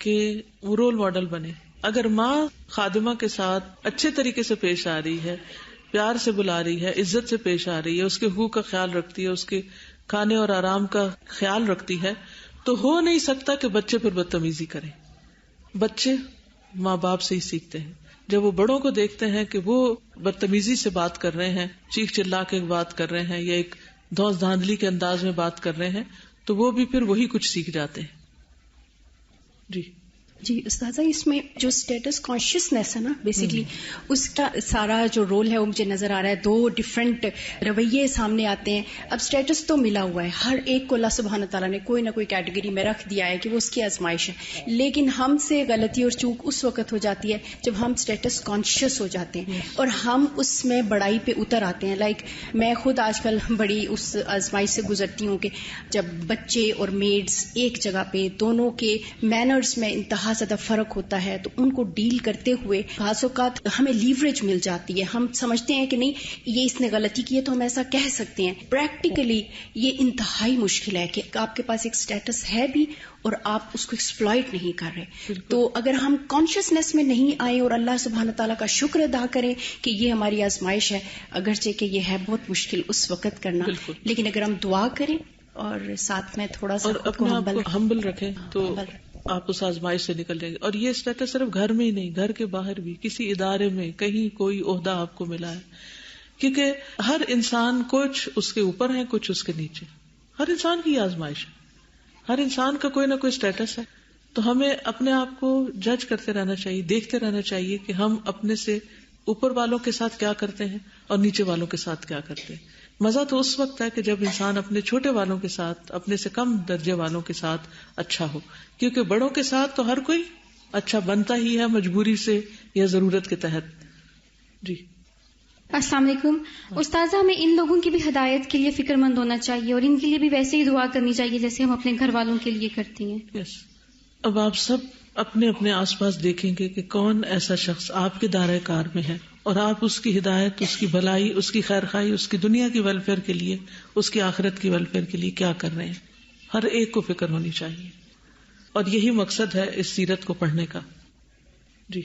کہ وہ رول ماڈل بنے. اگر ماں خادمہ کے ساتھ اچھے طریقے سے پیش آ رہی ہے, پیار سے بلا رہی ہے, عزت سے پیش آ رہی ہے, اس کے حقوق کا خیال رکھتی ہے, اس کے کھانے اور آرام کا خیال رکھتی ہے, تو ہو نہیں سکتا کہ بچے پھر بدتمیزی کریں. بچے ماں باپ سے ہی سیکھتے ہیں. جب وہ بڑوں کو دیکھتے ہیں کہ وہ بدتمیزی سے بات کر رہے ہیں, چیخ چلا کے بات کر رہے ہیں, یا ایک دھوس دھاندلی کے انداز میں بات کر رہے ہیں, تو وہ بھی پھر وہی کچھ سیکھ جاتے ہیں. جی استاذہ, اس میں جو اسٹیٹس کانشیسنیس ہے نا بیسکلی, اس کا سارا جو رول ہے وہ مجھے نظر آ رہا ہے. دو ڈفرینٹ رویے سامنے آتے ہیں. اب اسٹیٹس تو ملا ہوا ہے, ہر ایک کو اللہ سبحانہ تعالیٰ نے کوئی نہ کوئی کیٹیگری میں رکھ دیا ہے کہ وہ اس کی آزمائش ہے. لیکن ہم سے غلطی اور چوک اس وقت ہو جاتی ہے جب ہم اسٹیٹس کانشیس ہو جاتے ہیں اور ہم اس میں بڑائی پہ اتر آتے ہیں. لائک میں خود آج کل بڑی اس آزمائش سے گزرتی ہوں کہ جب بچے اور میڈس ایک جگہ پہ, دونوں کے مینرز میں انتہا زیادہ فرق ہوتا ہے, تو ان کو ڈیل کرتے ہوئے بعض اوقات ہمیں لیوریج مل جاتی ہے. ہم سمجھتے ہیں کہ نہیں یہ اس نے غلطی کی ہے تو ہم ایسا کہہ سکتے ہیں. پریکٹیکلی یہ انتہائی مشکل ہے کہ آپ کے پاس ایک اسٹیٹس ہے بھی اور آپ اس کو ایکسپلائٹ نہیں کر رہے. تو اگر ہم کانشیسنیس میں نہیں آئے اور اللہ سبحانہ تعالیٰ کا شکر ادا کریں کہ یہ ہماری آزمائش ہے, اگرچہ کہ یہ ہے بہت مشکل اس وقت کرنا, لیکن اگر ہم دعا کریں اور ساتھ میں تھوڑا سا اپنے آپ کو ہمبل رکھیں تو آپ اس آزمائش سے نکل جائیں گے. اور یہ اسٹیٹس صرف گھر میں ہی نہیں, گھر کے باہر بھی, کسی ادارے میں کہیں کوئی عہدہ آپ کو ملا ہے, کیونکہ ہر انسان کچھ اس کے اوپر ہے, کچھ اس کے نیچے. ہر انسان کی آزمائش ہے, ہر انسان کا کوئی نہ کوئی اسٹیٹس ہے. تو ہمیں اپنے آپ کو جج کرتے رہنا چاہیے, دیکھتے رہنا چاہیے کہ ہم اپنے سے اوپر والوں کے ساتھ کیا کرتے ہیں اور نیچے والوں کے ساتھ کیا کرتے ہیں. مزہ تو اس وقت ہے کہ جب انسان اپنے چھوٹے والوں کے ساتھ, اپنے سے کم درجے والوں کے ساتھ اچھا ہو, کیونکہ بڑوں کے ساتھ تو ہر کوئی اچھا بنتا ہی ہے مجبوری سے یا ضرورت کے تحت. جی السلام علیکم. استاذہ, ہمیں ان لوگوں کی بھی ہدایت کے لیے فکر مند ہونا چاہیے اور ان کے لیے بھی ویسے ہی دعا کرنی چاہیے جیسے ہم اپنے گھر والوں کے لیے کرتی ہیں. یس. اب آپ سب اپنے اپنے آس پاس دیکھیں گے کہ کون ایسا شخص آپ کے دائرۂ کار میں ہے, اور آپ اس کی ہدایت, اس کی بھلائی, اس کی خیر خواہی, اس کی دنیا کی ویلفیئر کے لیے, اس کی آخرت کی ویلفیئر کے لیے کیا کر رہے ہیں. ہر ایک کو فکر ہونی چاہیے, اور یہی مقصد ہے اس سیرت کو پڑھنے کا. جی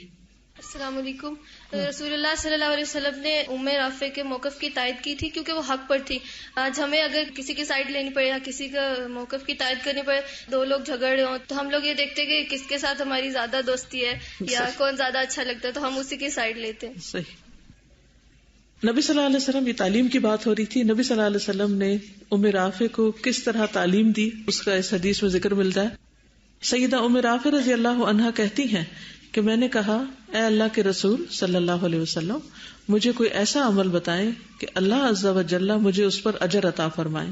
السلام علیکم. رسول اللہ صلی اللہ علیہ وسلم نے ام رافع کے موقف کی تائید کی تھی کیونکہ وہ حق پر تھی. آج ہمیں اگر کسی کی سائڈ لینی پڑے یا کسی کا موقف کی تائید کرنی پڑے, دو لوگ جھگڑ رہے ہوں, تو ہم لوگ یہ دیکھتے کہ کس کے ساتھ ہماری زیادہ دوستی ہے یا کون زیادہ اچھا لگتا ہے, تو ہم اسی کی سائڈ لیتے ہیں. صحیح. نبی صلی اللہ علیہ وسلم, یہ تعلیم کی بات ہو رہی تھی, نبی صلی اللہ علیہ وسلم نے ام رافع کو کس طرح تعلیم دی اس کا اس حدیث میں ذکر ملتا ہے. سیدہ ام رافع رضی اللہ عنہا کہتی ہیں کہ میں نے کہا, اے اللہ کے رسول صلی اللہ علیہ وسلم, مجھے کوئی ایسا عمل بتائیں کہ اللہ عز و جل مجھے اس پر اجر عطا فرمائیں.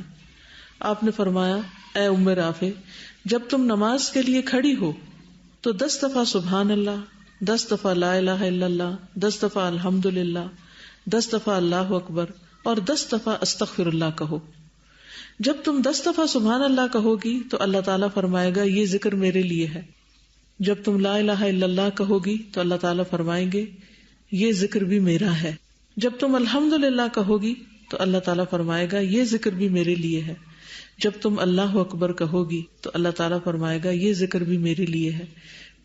آپ نے فرمایا, اے ام رافع, جب تم نماز کے لیے کھڑی ہو تو 10 دفعہ سبحان اللہ, 10 دفعہ لا الہ الا اللہ, 10 دفعہ الحمدللہ, 10 دفعہ اللہ اکبر اور 10 دفعہ استغفر اللہ کہو. جب تم 10 دفعہ سبحان اللہ کہو گی تو اللہ تعالیٰ فرمائے گا یہ ذکر میرے لیے ہے. جب تم لا الہ الا اللہ کہو گی تو اللہ تعالیٰ فرمائیں گے یہ ذکر بھی میرا ہے. جب تم الحمدللہ کہو گی تو اللہ تعالیٰ فرمائے گا یہ ذکر بھی میرے لیے ہے. جب تم اللہ اکبر کہو گی تو اللہ تعالیٰ فرمائے گا یہ ذکر بھی میرے لیے ہے.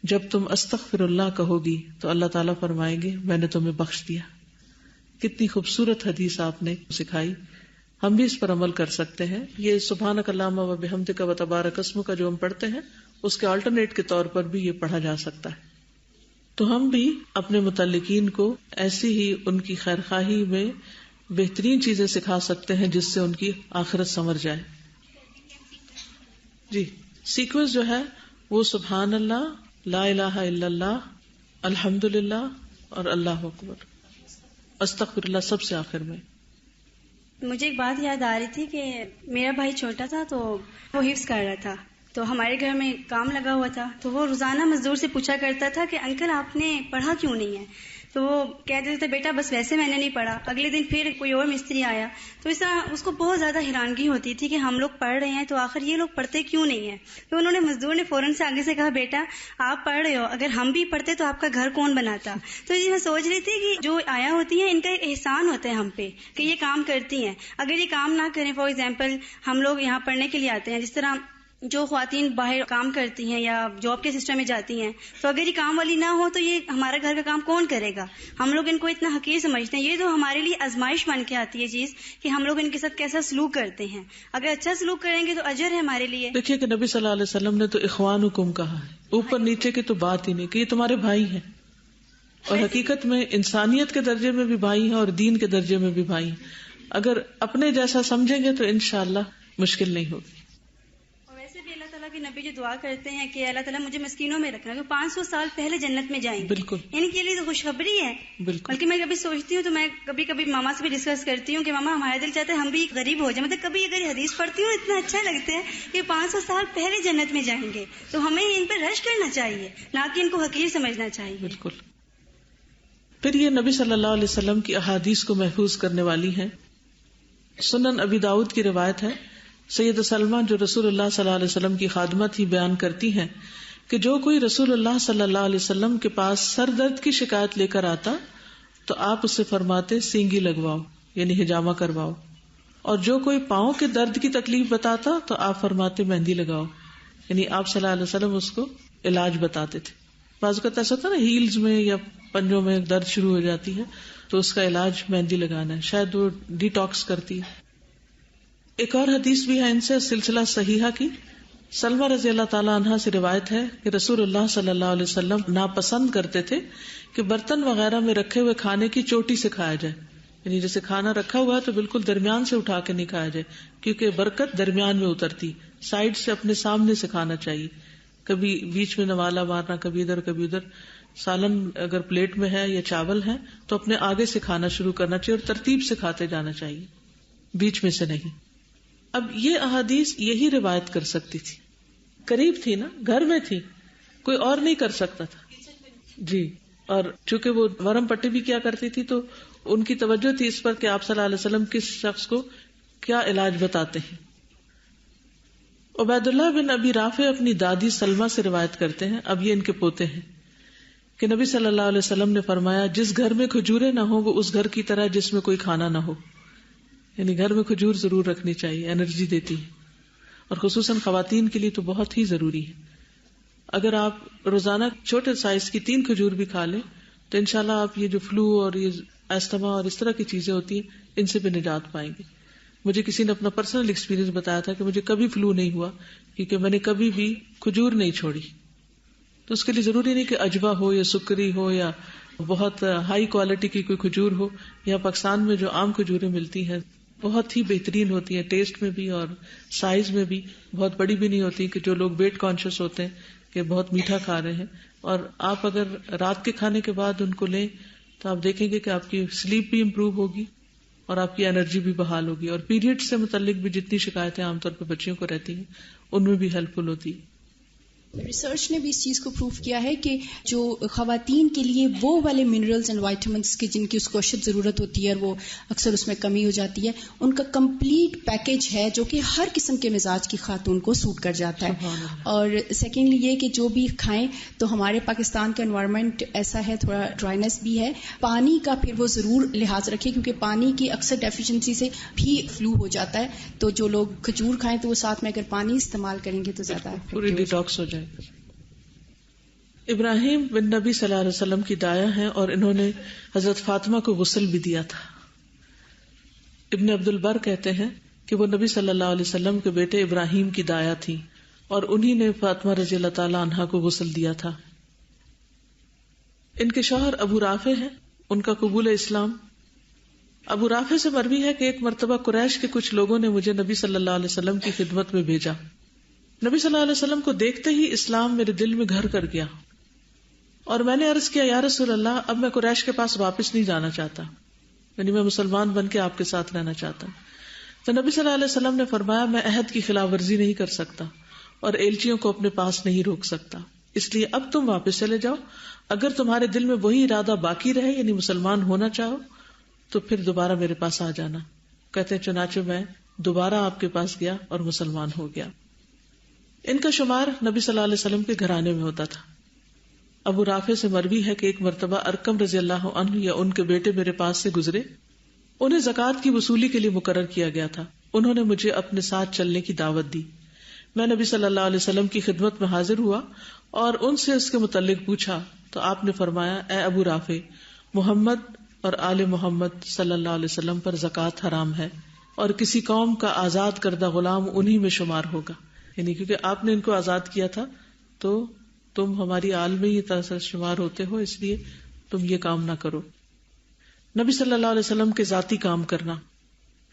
جب تم استغفر اللہ کہو گی تو اللہ تعالیٰ فرمائیں گے میں نے تمہیں بخش دیا. کتنی خوبصورت حدیث آپ نے سکھائی, ہم بھی اس پر عمل کر سکتے ہیں. یہ سبحانک اللہم و بحمدک و تبارک اسمک جو ہم پڑھتے ہیں اس کے آلٹرنیٹ کے طور پر بھی یہ پڑھا جا سکتا ہے. تو ہم بھی اپنے متعلقین کو ایسی ہی ان کی خیر خواہی میں بہترین چیزیں سکھا سکتے ہیں جس سے ان کی آخرت سنور جائے. جی سیکوینس جو ہے وہ سبحان اللہ, لا الہ الا اللہ, الحمدللہ اور اللہ اکبر, استغفر اللہ سب سے آخر میں. مجھے ایک بات یاد آ رہی تھی کہ میرا بھائی چھوٹا تھا تو وہ حفظ کر رہا تھا, تو ہمارے گھر میں کام لگا ہوا تھا، تو وہ روزانہ مزدور سے پوچھا کرتا تھا کہ انکل آپ نے پڑھا کیوں نہیں ہے؟ تو وہ کہتے تھے بیٹا بس ویسے میں نے نہیں پڑھا. اگلے دن پھر کوئی اور مستری آیا، تو اس طرح اس کو بہت زیادہ حیرانگی ہوتی تھی کہ ہم لوگ پڑھ رہے ہیں تو آخر یہ لوگ پڑھتے کیوں نہیں ہیں. تو انہوں نے مزدور نے فوراً سے آگے سے کہا بیٹا آپ پڑھ رہے ہو، اگر ہم بھی پڑھتے تو آپ کا گھر کون بناتا. تو میں سوچ رہی تھی کہ جو آیا ہوتی ہیں ان کا ایک احسان ہوتا ہے ہم پہ کہ یہ کام کرتی ہیں. اگر یہ کام نہ کریں، فار ایگزامپل ہم لوگ یہاں پڑھنے کے لیے آتے ہیں، جس طرح جو خواتین باہر کام کرتی ہیں یا جاب کے سسٹم میں جاتی ہیں، تو اگر یہ کام والی نہ ہو تو یہ ہمارا گھر کا کام کون کرے گا؟ ہم لوگ ان کو اتنا حقیر سمجھتے ہیں. یہ تو ہمارے لیے آزمائش بن کے آتی ہے چیز کہ ہم لوگ ان کے ساتھ کیسا سلوک کرتے ہیں. اگر اچھا سلوک کریں گے تو اجر ہے ہمارے لیے. دیکھیے کہ نبی صلی اللہ علیہ وسلم نے تو اخوانکم کہا ہے، اوپر نیچے کی تو بات ہی نہیں کہ یہ تمہارے بھائی ہیں، اور حقیقت میں انسانیت کے درجے میں بھی بھائی ہیں اور دین کے درجے میں بھی بھائی ہیں. اگر اپنے جیسا سمجھیں گے تو انشاءاللہ مشکل نہیں ہوگی. کہ نبی جو دعا کرتے ہیں کہ اللہ تعالیٰ مجھے مسکینوں میں رکھنا، کہ 500 سال پہلے جنت میں جائیں گے. بالکل ان کے لیے تو خوشخبری ہے. بلکہ میں کبھی سوچتی ہوں تو میں کبھی کبھی ماما سے بھی ڈسکس کرتی ہوں کہ ماما ہمارا دل چاہتا ہے ہم بھی غریب ہو جائیں. مطلب کبھی اگر حدیث پڑھتی ہوں اتنا اچھا لگتا ہے کہ 500 سال پہلے جنت میں جائیں گے، تو ہمیں ان پر رش کرنا چاہیے، نہ کہ ان کو حقیر سمجھنا چاہیے. بالکل. پھر یہ نبی صلی اللہ علیہ وسلم کی احادیث کو محفوظ کرنے والی ہیں. سنن ابی داؤد کی روایت ہے، سید سلمہ جو رسول اللہ صلی اللہ علیہ وسلم کی خادمہ تھی بیان کرتی ہیں کہ جو کوئی رسول اللہ صلی اللہ علیہ وسلم کے پاس سر درد کی شکایت لے کر آتا تو آپ اس سے فرماتے سینگی لگواؤ، یعنی حجامہ کرواؤ. اور جو کوئی پاؤں کے درد کی تکلیف بتاتا تو آپ فرماتے مہندی لگاؤ، یعنی آپ صلی اللہ علیہ وسلم اس کو علاج بتاتے تھے. بعض اوقات ایسا ہوتا ہے نا ہیلز میں یا پنجوں میں درد شروع ہو جاتی ہے تو اس کا علاج مہندی لگانا ہے، شاید وہ ڈیٹاکس کرتی ہے. ایک اور حدیث بھی ہے ان سے سلسلہ صحیحہ کی. سلمہ رضی اللہ تعالیٰ عنہ سے روایت ہے کہ رسول اللہ صلی اللہ علیہ وسلم ناپسند کرتے تھے کہ برتن وغیرہ میں رکھے ہوئے کھانے کی چوٹی سے کھایا جائے، یعنی جیسے کھانا رکھا ہوا ہے تو بالکل درمیان سے اٹھا کے نہیں کھایا جائے، کیونکہ برکت درمیان میں اترتی. سائڈ سے اپنے سامنے سے کھانا چاہیے، کبھی بیچ میں نوالا مارنا، کبھی ادھر کبھی ادھر. سالن اگر پلیٹ میں ہے یا چاول ہے تو اپنے آگے سے کھانا شروع کرنا چاہیے اور ترتیب سے کھاتے جانا چاہیے، بیچ میں سے نہیں. اب یہ احادیث یہی روایت کر سکتی تھی، قریب تھی نا، گھر میں تھی، کوئی اور نہیں کر سکتا تھا. جی، اور چونکہ وہ ورم پٹی بھی کیا کرتی تھی تو ان کی توجہ تھی اس پر کہ آپ صلی اللہ علیہ وسلم کس شخص کو کیا علاج بتاتے ہیں. عبید اللہ بن ابی رافع اپنی دادی سلمہ سے روایت کرتے ہیں، اب یہ ان کے پوتے ہیں، کہ نبی صلی اللہ علیہ وسلم نے فرمایا جس گھر میں کھجورے نہ ہو وہ اس گھر کی طرح جس میں کوئی کھانا نہ ہو. یعنی گھر میں کھجور ضرور رکھنی چاہیے، انرجی دیتی ہے، اور خصوصاً خواتین کے لیے تو بہت ہی ضروری ہے. اگر آپ روزانہ چھوٹے سائز کی 3 کھجور بھی کھا لیں تو انشاءاللہ آپ یہ جو فلو اور یہ استما اور اس طرح کی چیزیں ہوتی ہیں ان سے بھی نجات پائیں گے. مجھے کسی نے اپنا پرسنل ایکسپیرینس بتایا تھا کہ مجھے کبھی فلو نہیں ہوا کیونکہ میں نے کبھی بھی کھجور نہیں چھوڑی. تو اس کے لیے ضروری نہیں کہ اجوا ہو یا سکری ہو یا بہت ہائی کوالٹی کی کوئی کھجور ہو. یا پاکستان میں جو عام کھجوریں ملتی ہیں بہت ہی بہترین ہوتی ہیں، ٹیسٹ میں بھی اور سائز میں بھی، بہت بڑی بھی نہیں ہوتی کہ جو لوگ ویٹ کانشیس ہوتے ہیں کہ بہت میٹھا کھا رہے ہیں. اور آپ اگر رات کے کھانے کے بعد ان کو لیں تو آپ دیکھیں گے کہ آپ کی سلیپ بھی امپروو ہوگی اور آپ کی انرجی بھی بحال ہوگی. اور پیریڈ سے متعلق بھی جتنی شکایتیں عام طور پہ بچیوں کو رہتی ہیں ان میں بھی ہیلپ فل ہوتی ہے. ریسرچ نے بھی اس چیز کو پروف کیا ہے کہ جو خواتین کے لیے وہ والے منرلز اینڈ وائٹامنس کی جن کی اس کو اشد ضرورت ہوتی ہے اور وہ اکثر اس میں کمی ہو جاتی ہے، ان کا کمپلیٹ پیکج ہے جو کہ ہر قسم کے مزاج کی خاتون کو سوٹ کر جاتا ہے. اور سیکنڈلی یہ کہ جو بھی کھائیں تو ہمارے پاکستان کا انوائرمنٹ ایسا ہے، تھوڑا ڈرائینس بھی ہے، پانی کا پھر وہ ضرور لحاظ رکھے کیونکہ پانی کی اکثر ڈیفیشنسی سے بھی فلو ہو جاتا ہے. تو جو لوگ کھجور کھائیں تو وہ ساتھ میں اگر پانی استعمال کریں گے تو زیادہ پوری ڈیٹاکس ہو جائے. ابراہیم بن نبی صلی اللہ علیہ وسلم کی دایا ہیں اور انہوں نے حضرت فاطمہ کو غسل بھی دیا تھا. ابن عبد البر کہتے ہیں کہ وہ نبی صلی اللہ علیہ وسلم کے بیٹے ابراہیم کی دایا تھی اور انہی نے فاطمہ رضی اللہ تعالی عنہا کو غسل دیا تھا. ان کے شوہر ابو رافع ہیں، ان کا قبول اسلام. ابو رافع سے مروی ہے کہ ایک مرتبہ قریش کے کچھ لوگوں نے مجھے نبی صلی اللہ علیہ وسلم کی خدمت میں بھیجا. نبی صلی اللہ علیہ وسلم کو دیکھتے ہی اسلام میرے دل میں گھر کر گیا اور میں نے عرض کیا یا رسول اللہ اب میں قریش کے پاس واپس نہیں جانا چاہتا، یعنی میں مسلمان بن کے آپ کے ساتھ رہنا چاہتا ہوں. تو نبی صلی اللہ علیہ وسلم نے فرمایا میں عہد کی خلاف ورزی نہیں کر سکتا اور ایلچیوں کو اپنے پاس نہیں روک سکتا، اس لیے اب تم واپس چلے جاؤ. اگر تمہارے دل میں وہی ارادہ باقی رہے یعنی مسلمان ہونا چاہو تو پھر دوبارہ میرے پاس آ جانا. کہتے ہیں چنانچہ میں دوبارہ آپ کے پاس گیا اور مسلمان ہو گیا. ان کا شمار نبی صلی اللہ علیہ وسلم کے گھرانے میں ہوتا تھا. ابو رافع سے مروی ہے کہ ایک مرتبہ ارقم رضی اللہ عنہ یا ان کے بیٹے میرے پاس سے گزرے. انہیں زکوٰۃ کی وصولی کے لیے مقرر کیا گیا تھا. انہوں نے مجھے اپنے ساتھ چلنے کی دعوت دی. میں نبی صلی اللہ علیہ وسلم کی خدمت میں حاضر ہوا اور ان سے اس کے متعلق پوچھا تو آپ نے فرمایا، اے ابو رافع، محمد اور آل محمد صلی اللہ علیہ وسلم پر زکوٰۃ حرام ہے اور کسی قوم کا آزاد کردہ غلام انہی میں شمار ہوگا. یعنی کیونکہ آپ نے ان کو آزاد کیا تھا تو تم ہماری آل میں یہ طرح شمار ہوتے ہو، اس لیے تم یہ کام نہ کرو. نبی صلی اللہ علیہ وسلم کے ذاتی کام کرنا.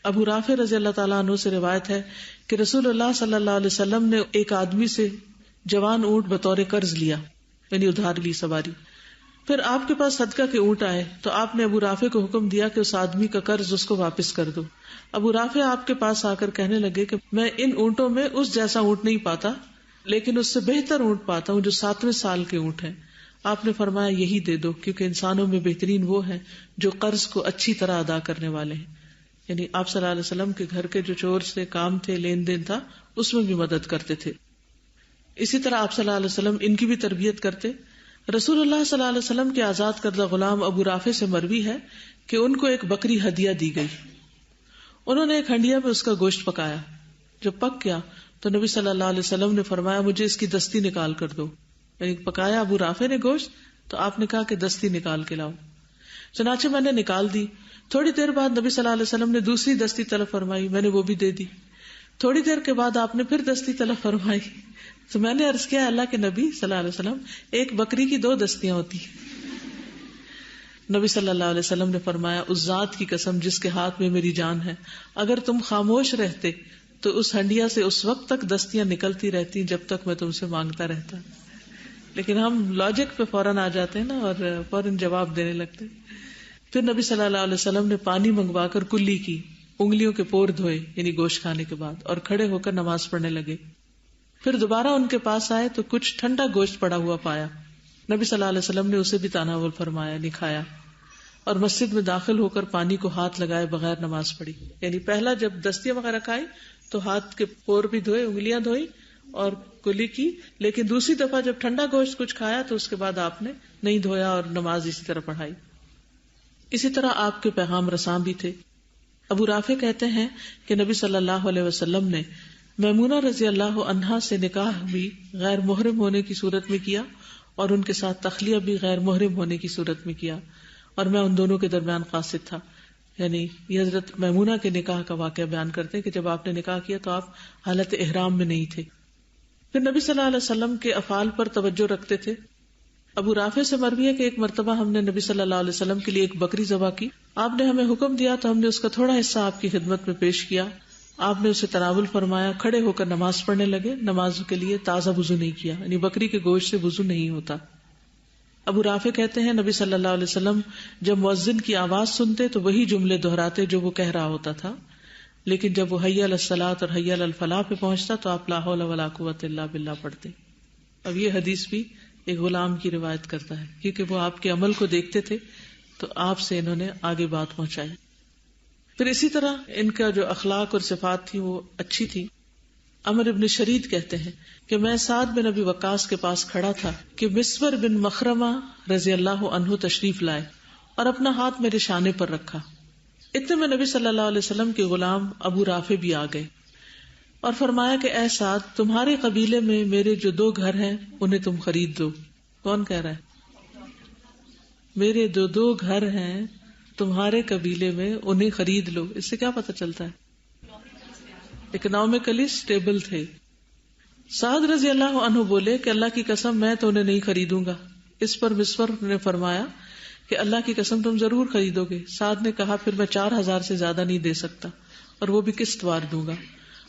ابو رافع رضی اللہ تعالیٰ عنہ سے روایت ہے کہ رسول اللہ صلی اللہ علیہ وسلم نے ایک آدمی سے جوان اونٹ بطور قرض لیا، یعنی ادھار لی سواری. پھر آپ کے پاس صدقہ کے اونٹ آئے تو آپ نے ابو رافع کو حکم دیا کہ اس آدمی کا قرض اس کو واپس کر دو. ابو رافع آپ کے پاس آ کر کہنے لگے کہ میں ان اونٹوں میں اس جیسا اونٹ نہیں پاتا، لیکن اس سے بہتر اونٹ پاتا ہوں جو 7ویں سال کے اونٹ ہیں. آپ نے فرمایا یہی دے دو، کیونکہ انسانوں میں بہترین وہ ہیں جو قرض کو اچھی طرح ادا کرنے والے ہیں. یعنی آپ صلی اللہ علیہ وسلم کے گھر کے جو چور سے کام تھے، لین دین تھا، اس میں بھی مدد کرتے تھے. اسی طرح آپ صلی اللہ علیہ وسلم ان کی بھی تربیت کرتے. رسول اللہ صلی اللہ علیہ وسلم کے آزاد کردہ غلام ابو رافع سے مروی ہے کہ ان کو ایک بکری ہدیہ دی گئی. انہوں نے ایک ہنڈیا میں اس کا گوشت پکایا. جب پک گیا تو نبی صلی اللہ علیہ وسلم نے فرمایا مجھے اس کی دستی نکال کر دو. یعنی پکایا ابو رافع نے گوشت تو آپ نے کہا کہ دستی نکال کے لاؤ. چنانچہ میں نے نکال دی. تھوڑی دیر بعد نبی صلی اللہ علیہ وسلم نے دوسری دستی طلب فرمائی، میں نے وہ بھی دے دی. تھوڑی دیر کے بعد آپ نے پھر دستی طلب فرمائی تو میں نے عرض کیا، اللہ کے نبی صلی اللہ علیہ وسلم، ایک بکری کی 2 دستیاں ہوتی. نبی صلی اللہ علیہ وسلم نے فرمایا، اس ذات کی قسم جس کے ہاتھ میں میری جان ہے، اگر تم خاموش رہتے تو اس ہنڈیا سے اس وقت تک دستیاں نکلتی رہتی جب تک میں تم سے مانگتا رہتا. لیکن ہم لاجک پہ فوراً آ جاتے ہیں نا اور فوراً جواب دینے لگتے. پھر نبی صلی اللہ علیہ وسلم نے پانی منگوا کر کلی کی، انگلیوں کے پور دھوئے یعنی گوشت کھانے کے بعد، اور کھڑے ہو کر نماز پڑھنے لگے. پھر دوبارہ ان کے پاس آئے تو کچھ ٹھنڈا گوشت پڑا ہوا پایا. نبی صلی اللہ علیہ وسلم نے اسے بھی تناول فرمایا، نہیں کھایا، اور مسجد میں داخل ہو کر پانی کو ہاتھ لگائے بغیر نماز پڑھی. یعنی پہلا جب دستیاں وغیرہ کھائی تو ہاتھ کے پور بھی دھوئے، انگلیاں دھوئی اور کلی کی. لیکن دوسری دفعہ جب ٹھنڈا گوشت کچھ کھایا تو اس کے بعد آپ نے نہیں دھویا اور نماز اسی طرح پڑھائی. اسی طرح آپ کے پیغام رساں بھی تھے. ابو رافع کہتے ہیں کہ نبی صلی اللہ علیہ وسلم نے میمونہ رضی اللہ عنہا سے نکاح بھی غیر محرم ہونے کی صورت میں کیا اور ان کے ساتھ تخلیہ بھی غیر محرم ہونے کی صورت میں کیا، اور میں ان دونوں کے درمیان قاصد تھا. یعنی یہ حضرت میمونہ کے نکاح کا واقعہ بیان کرتے ہیں کہ جب آپ نے نکاح کیا تو آپ حالت احرام میں نہیں تھے. پھر نبی صلی اللہ علیہ وسلم کے افعال پر توجہ رکھتے تھے. ابو رافع سے مروی ہے کہ ایک مرتبہ ہم نے نبی صلی اللہ علیہ وسلم کے لیے ایک بکری ذبح کی. آپ نے ہمیں حکم دیا تو ہم نے اس کا تھوڑا حصہ آپ کی خدمت میں پیش کیا. آپ نے اسے تناول فرمایا، کھڑے ہو کر نماز پڑھنے لگے. نماز کے لیے تازہ وضو نہیں کیا، یعنی بکری کے گوشت سے وضو نہیں ہوتا. ابو رافع کہتے ہیں نبی صلی اللہ علیہ وسلم جب مؤذن کی آواز سنتے تو وہی جملے دہراتے جو وہ کہہ رہا ہوتا تھا، لیکن جب وہ حی علی الصلاۃ اور حی علی الفلاح پہ پہنچتا تو آپ لا حول ولا قوۃ الا باللہ پڑھتے. اب یہ حدیث بھی ایک غلام کی روایت کرتا ہے، کیونکہ وہ آپ کے عمل کو دیکھتے تھے تو آپ سے انہوں نے آگے بات پہنچائی. پھر اسی طرح ان کا جو اخلاق اور صفات تھی وہ اچھی تھی. عمر ابن شرید کہتے ہیں کہ میں سعد بن ابی وقاص کے پاس کھڑا تھا کہ مسور بن مخرمہ رضی اللہ عنہ تشریف لائے اور اپنا ہاتھ میرے شانے پر رکھا. اتنے میں نبی صلی اللہ علیہ وسلم کے غلام ابو رافع بھی آ گئے اور فرمایا کہ اے سعد، تمہارے قبیلے میں میرے جو 2 گھر ہیں انہیں تم خرید دو. کون کہہ رہا ہے؟ میرے جو 2 گھر ہیں تمہارے قبیلے میں انہیں خرید لو. اس سے کیا پتہ چلتا ہے؟ اکنامکلی سٹیبل تھے. سعد رضی اللہ عنہ بولے کہ اللہ کی قسم میں تو انہیں نہیں خریدوں گا. اس پر مسور نے فرمایا کہ اللہ کی قسم تم ضرور خریدو گے. سعد نے کہا پھر میں 4000 سے زیادہ نہیں دے سکتا اور وہ بھی قسط وار دوں گا.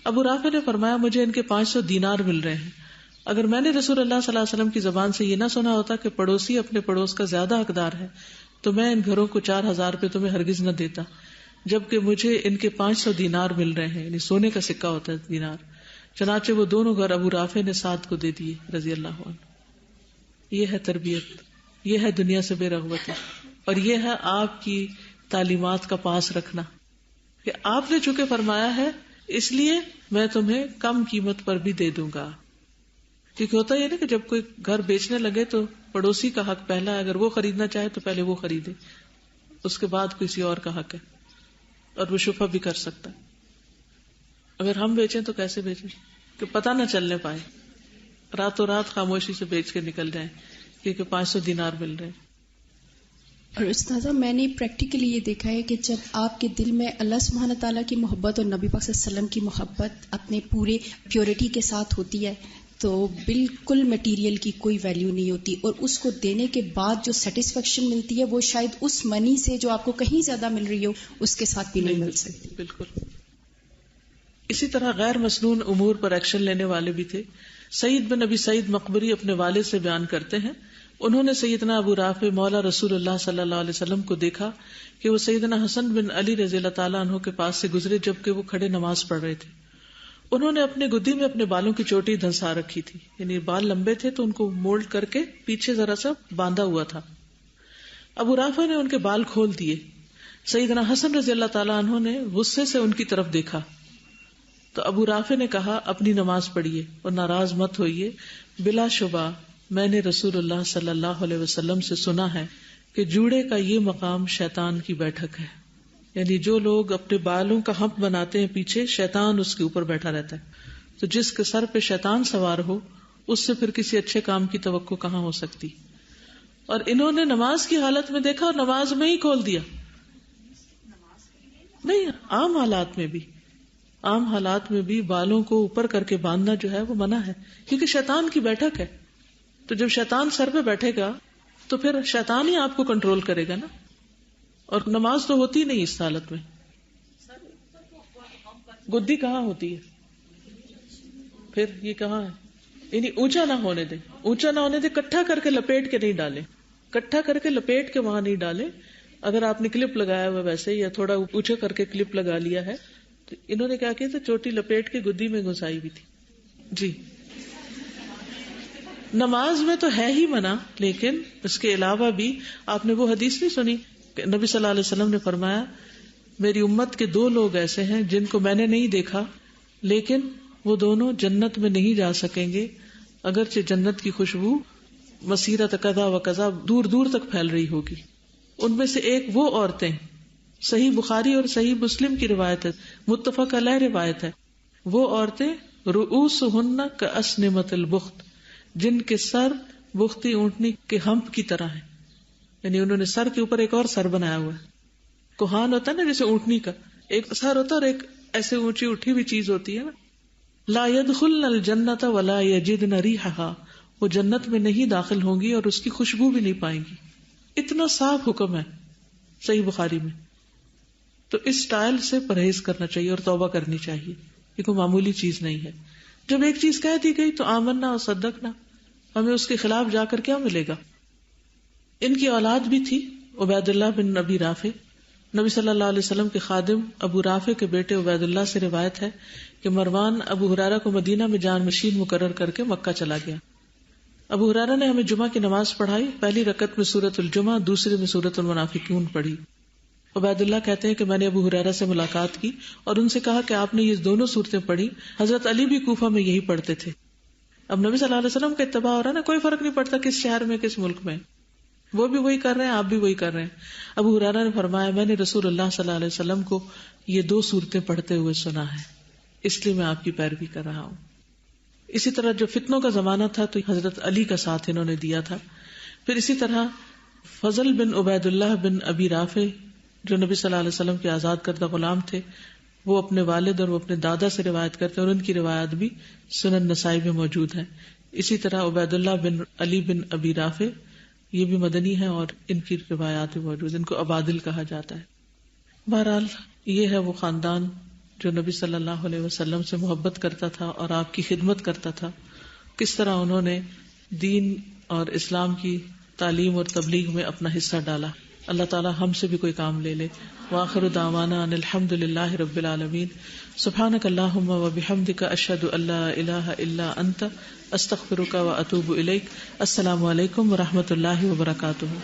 ابو رافع نے فرمایا مجھے ان کے 500 دینار مل رہے ہیں. اگر میں نے رسول اللہ صلی اللہ علیہ وسلم کی زبان سے یہ نہ سنا ہوتا کہ پڑوسی اپنے پڑوس کا زیادہ حقدار ہے تو میں ان گھروں کو 4000 روپے تمہیں ہرگز نہ دیتا، جبکہ مجھے ان کے 500 دینار مل رہے ہیں. یعنی سونے کا سکہ ہوتا ہے دینار. چنانچہ وہ دونوں گھر ابو رافع نے سعد کو دے دیے رضی اللہ عنہ. یہ ہے تربیت، یہ ہے دنیا سے بے رغبتی، اور یہ ہے آپ کی تعلیمات کا پاس رکھنا کہ آپ نے چونکہ فرمایا ہے اس لیے میں تمہیں کم قیمت پر بھی دے دوں گا. کیونکہ ہوتا یہ نا کہ جب کوئی گھر بیچنے لگے تو پڑوسی کا حق پہلا ہے، اگر وہ خریدنا چاہے تو پہلے وہ خریدے، اس کے بعد کسی اور کا حق ہے، اور وہ شفا بھی کر سکتا ہے. اگر ہم بیچیں تو کیسے بیچیں کہ پتہ نہ چلنے پائے، راتوں رات خاموشی سے بیچ کے نکل جائیں کیونکہ 500 دینار مل رہے ہیں. اور استاذہ میں نے پریکٹیکلی یہ دیکھا ہے کہ جب آپ کے دل میں اللہ سبحانہ تعالیٰ کی محبت اور نبی پاک صلی اللہ علیہ وسلم کی محبت اپنے پورے پیورٹی کے ساتھ ہوتی ہے تو بالکل مٹیریل کی کوئی ویلیو نہیں ہوتی، اور اس کو دینے کے بعد جو سیٹسفیکشن ملتی ہے وہ شاید اس منی سے جو آپ کو کہیں زیادہ مل رہی ہو اس کے ساتھ بھی نہیں مل سکتی. بالکل. اسی طرح غیر مسنون امور پر ایکشن لینے والے بھی تھے. سعید بن ابی سعید مقبری اپنے والد سے بیان کرتے ہیں انہوں نے سیدنا ابو رافع مولا رسول اللہ صلی اللہ علیہ وسلم کو دیکھا کہ وہ سیدنا حسن بن علی رضی اللہ تعالیٰ عنہ کے پاس سے گزرے جبکہ وہ کھڑے نماز پڑھ رہے تھے. انہوں نے اپنے گدی میں اپنے بالوں کی چوٹی دھنسا رکھی تھی، یعنی بال لمبے تھے تو ان کو مولڈ کر کے پیچھے ذرا سا باندھا ہوا تھا. ابو رافع نے ان کے بال کھول دیے. سیدنا حسن رضی اللہ تعالیٰ عنہ نے غصے سے ان کی طرف دیکھا تو ابو رافع نے کہا اپنی نماز پڑھیے اور ناراض مت ہوئیے، بلا شبہ میں نے رسول اللہ صلی اللہ علیہ وسلم سے سنا ہے کہ جوڑے کا یہ مقام شیطان کی بیٹھک ہے. یعنی جو لوگ اپنے بالوں کا ہمپ بناتے ہیں پیچھے، شیطان اس کے اوپر بیٹھا رہتا ہے. تو جس کے سر پہ شیطان سوار ہو اس سے پھر کسی اچھے کام کی توقع کہاں ہو سکتی. اور انہوں نے نماز کی حالت میں دیکھا اور نماز میں ہی کھول دیا. نہیں، عام حالات میں بھی بالوں کو اوپر کر کے باندھنا جو ہے وہ منع ہے کیونکہ شیطان کی بیٹھک ہے. تو جب شیطان سر پہ بیٹھے گا تو پھر شیطان ہی آپ کو کنٹرول کرے گا نا. اور نماز تو ہوتی نہیں اس حالت میں. گدی کہاں ہوتی ہے؟ پھر یہ کہاں ہے؟ یعنی اونچا نہ ہونے دے، کٹھا کر کے لپیٹ کے نہیں ڈالے، کٹھا کر کے لپیٹ کے وہاں نہیں ڈالے. اگر آپ نے کلپ لگایا ہوا ویسے یا تھوڑا اونچا کر کے کلپ لگا لیا ہے تو انہوں نے کیا کیا تھا، چوٹی لپیٹ کے گدی میں گھسائی بھی تھی. جی نماز میں تو ہے ہی منع، لیکن اس کے علاوہ بھی آپ نے وہ حدیث نہیں سنی کہ نبی صلی اللہ علیہ وسلم نے فرمایا میری امت کے 2 لوگ ایسے ہیں جن کو میں نے نہیں دیکھا لیکن وہ دونوں جنت میں نہیں جا سکیں گے اگرچہ جنت کی خوشبو مسیرت قضا و قضا دور دور تک پھیل رہی ہوگی. ان میں سے ایک وہ عورتیں، صحیح بخاری اور صحیح مسلم کی روایت ہے، متفق علیہ روایت ہے، وہ عورتیں رؤوسہن کاسنمۃ البخت، جن کے سر بختی اونٹنی کے ہمپ کی طرح ہیں. یعنی انہوں نے سر کے اوپر ایک اور سر بنایا ہوا ہے. کوہان ہوتا ہے نا جیسے اونٹنی کا ایک سر ہوتا ہے اور ایک ایسے اونچی اٹھی ہوئی چیز ہوتی ہے نا. لا يدخلن الجنت ولا يجدن ریحها، وہ جنت میں نہیں داخل ہوں گی اور اس کی خوشبو بھی نہیں پائیں گی. اتنا صاف حکم ہے صحیح بخاری میں. تو اس سٹائل سے پرہیز کرنا چاہیے اور توبہ کرنی چاہیے، یہ کوئی معمولی چیز نہیں ہے. جب ایک چیز کہہ دی گئی تو آمنا اور صدقنا، ہمیں اس کے خلاف جا کر کیا ملے گا. ان کی اولاد بھی تھی عبید اللہ بن ابی رافع. نبی صلی اللہ علیہ وسلم کے خادم ابو رافع کے بیٹے عبید اللہ سے روایت ہے کہ مروان ابو ہریرہ کو مدینہ میں جانشین مقرر کر کے مکہ چلا گیا. ابو ہریرہ نے ہمیں جمعہ کی نماز پڑھائی، پہلی رکعت میں سورۃ الجمعہ، دوسری میں سورۃ المنافقون پڑھی. عبید اللہ کہتے ہیں کہ میں نے ابو ہریرہ سے ملاقات کی اور ان سے کہا کہ آپ نے یہ دونوں صورتیں پڑھی. حضرت علی بھی کوفہ میں یہی پڑھتے تھے. اب نبی صلی اللہ علیہ وسلم کا اتباع ہو رہا ہے نا، کوئی فرق نہیں پڑتا کس شہر میں کس ملک میں، وہ بھی وہی کر رہے ہیں، آپ بھی وہی کر رہے ہیں. ابو ہریرہ نے فرمایا میں نے رسول اللہ صلی اللہ علیہ وسلم کو یہ 2 صورتیں پڑھتے ہوئے سنا ہے، اس لیے میں آپ کی پیروی کر رہا ہوں. اسی طرح جو فتنوں کا زمانہ تھا تو حضرت علی کا ساتھ انہوں نے دیا تھا. پھر اسی طرح فضل بن عبید اللہ بن ابی رافع جو نبی صلی اللہ علیہ وسلم کے آزاد کردہ غلام تھے، وہ اپنے والد اور وہ اپنے دادا سے روایت کرتے ہیں اور ان کی روایت بھی سنن نسائی میں موجود ہے. اسی طرح عبید اللہ بن علی بن ابی رافع یہ بھی مدنی ہے اور ان کی روایات بھی موجود، ان کو عبادل کہا جاتا ہے. بہرحال یہ ہے وہ خاندان جو نبی صلی اللہ علیہ وسلم سے محبت کرتا تھا اور آپ کی خدمت کرتا تھا. کس طرح انہوں نے دین اور اسلام کی تعلیم اور تبلیغ میں اپنا حصہ ڈالا. اللہ تعالی ہم سے بھی کوئی کام لے لے. وآخر دعوانا ان الحمد للہ رب العالمین. سبحانک اللہم وبحمدک اشہد ان لا الہ الا انت استغفرک واتوب الیک. السلام علیکم ورحمۃ اللہ وبرکاتہ.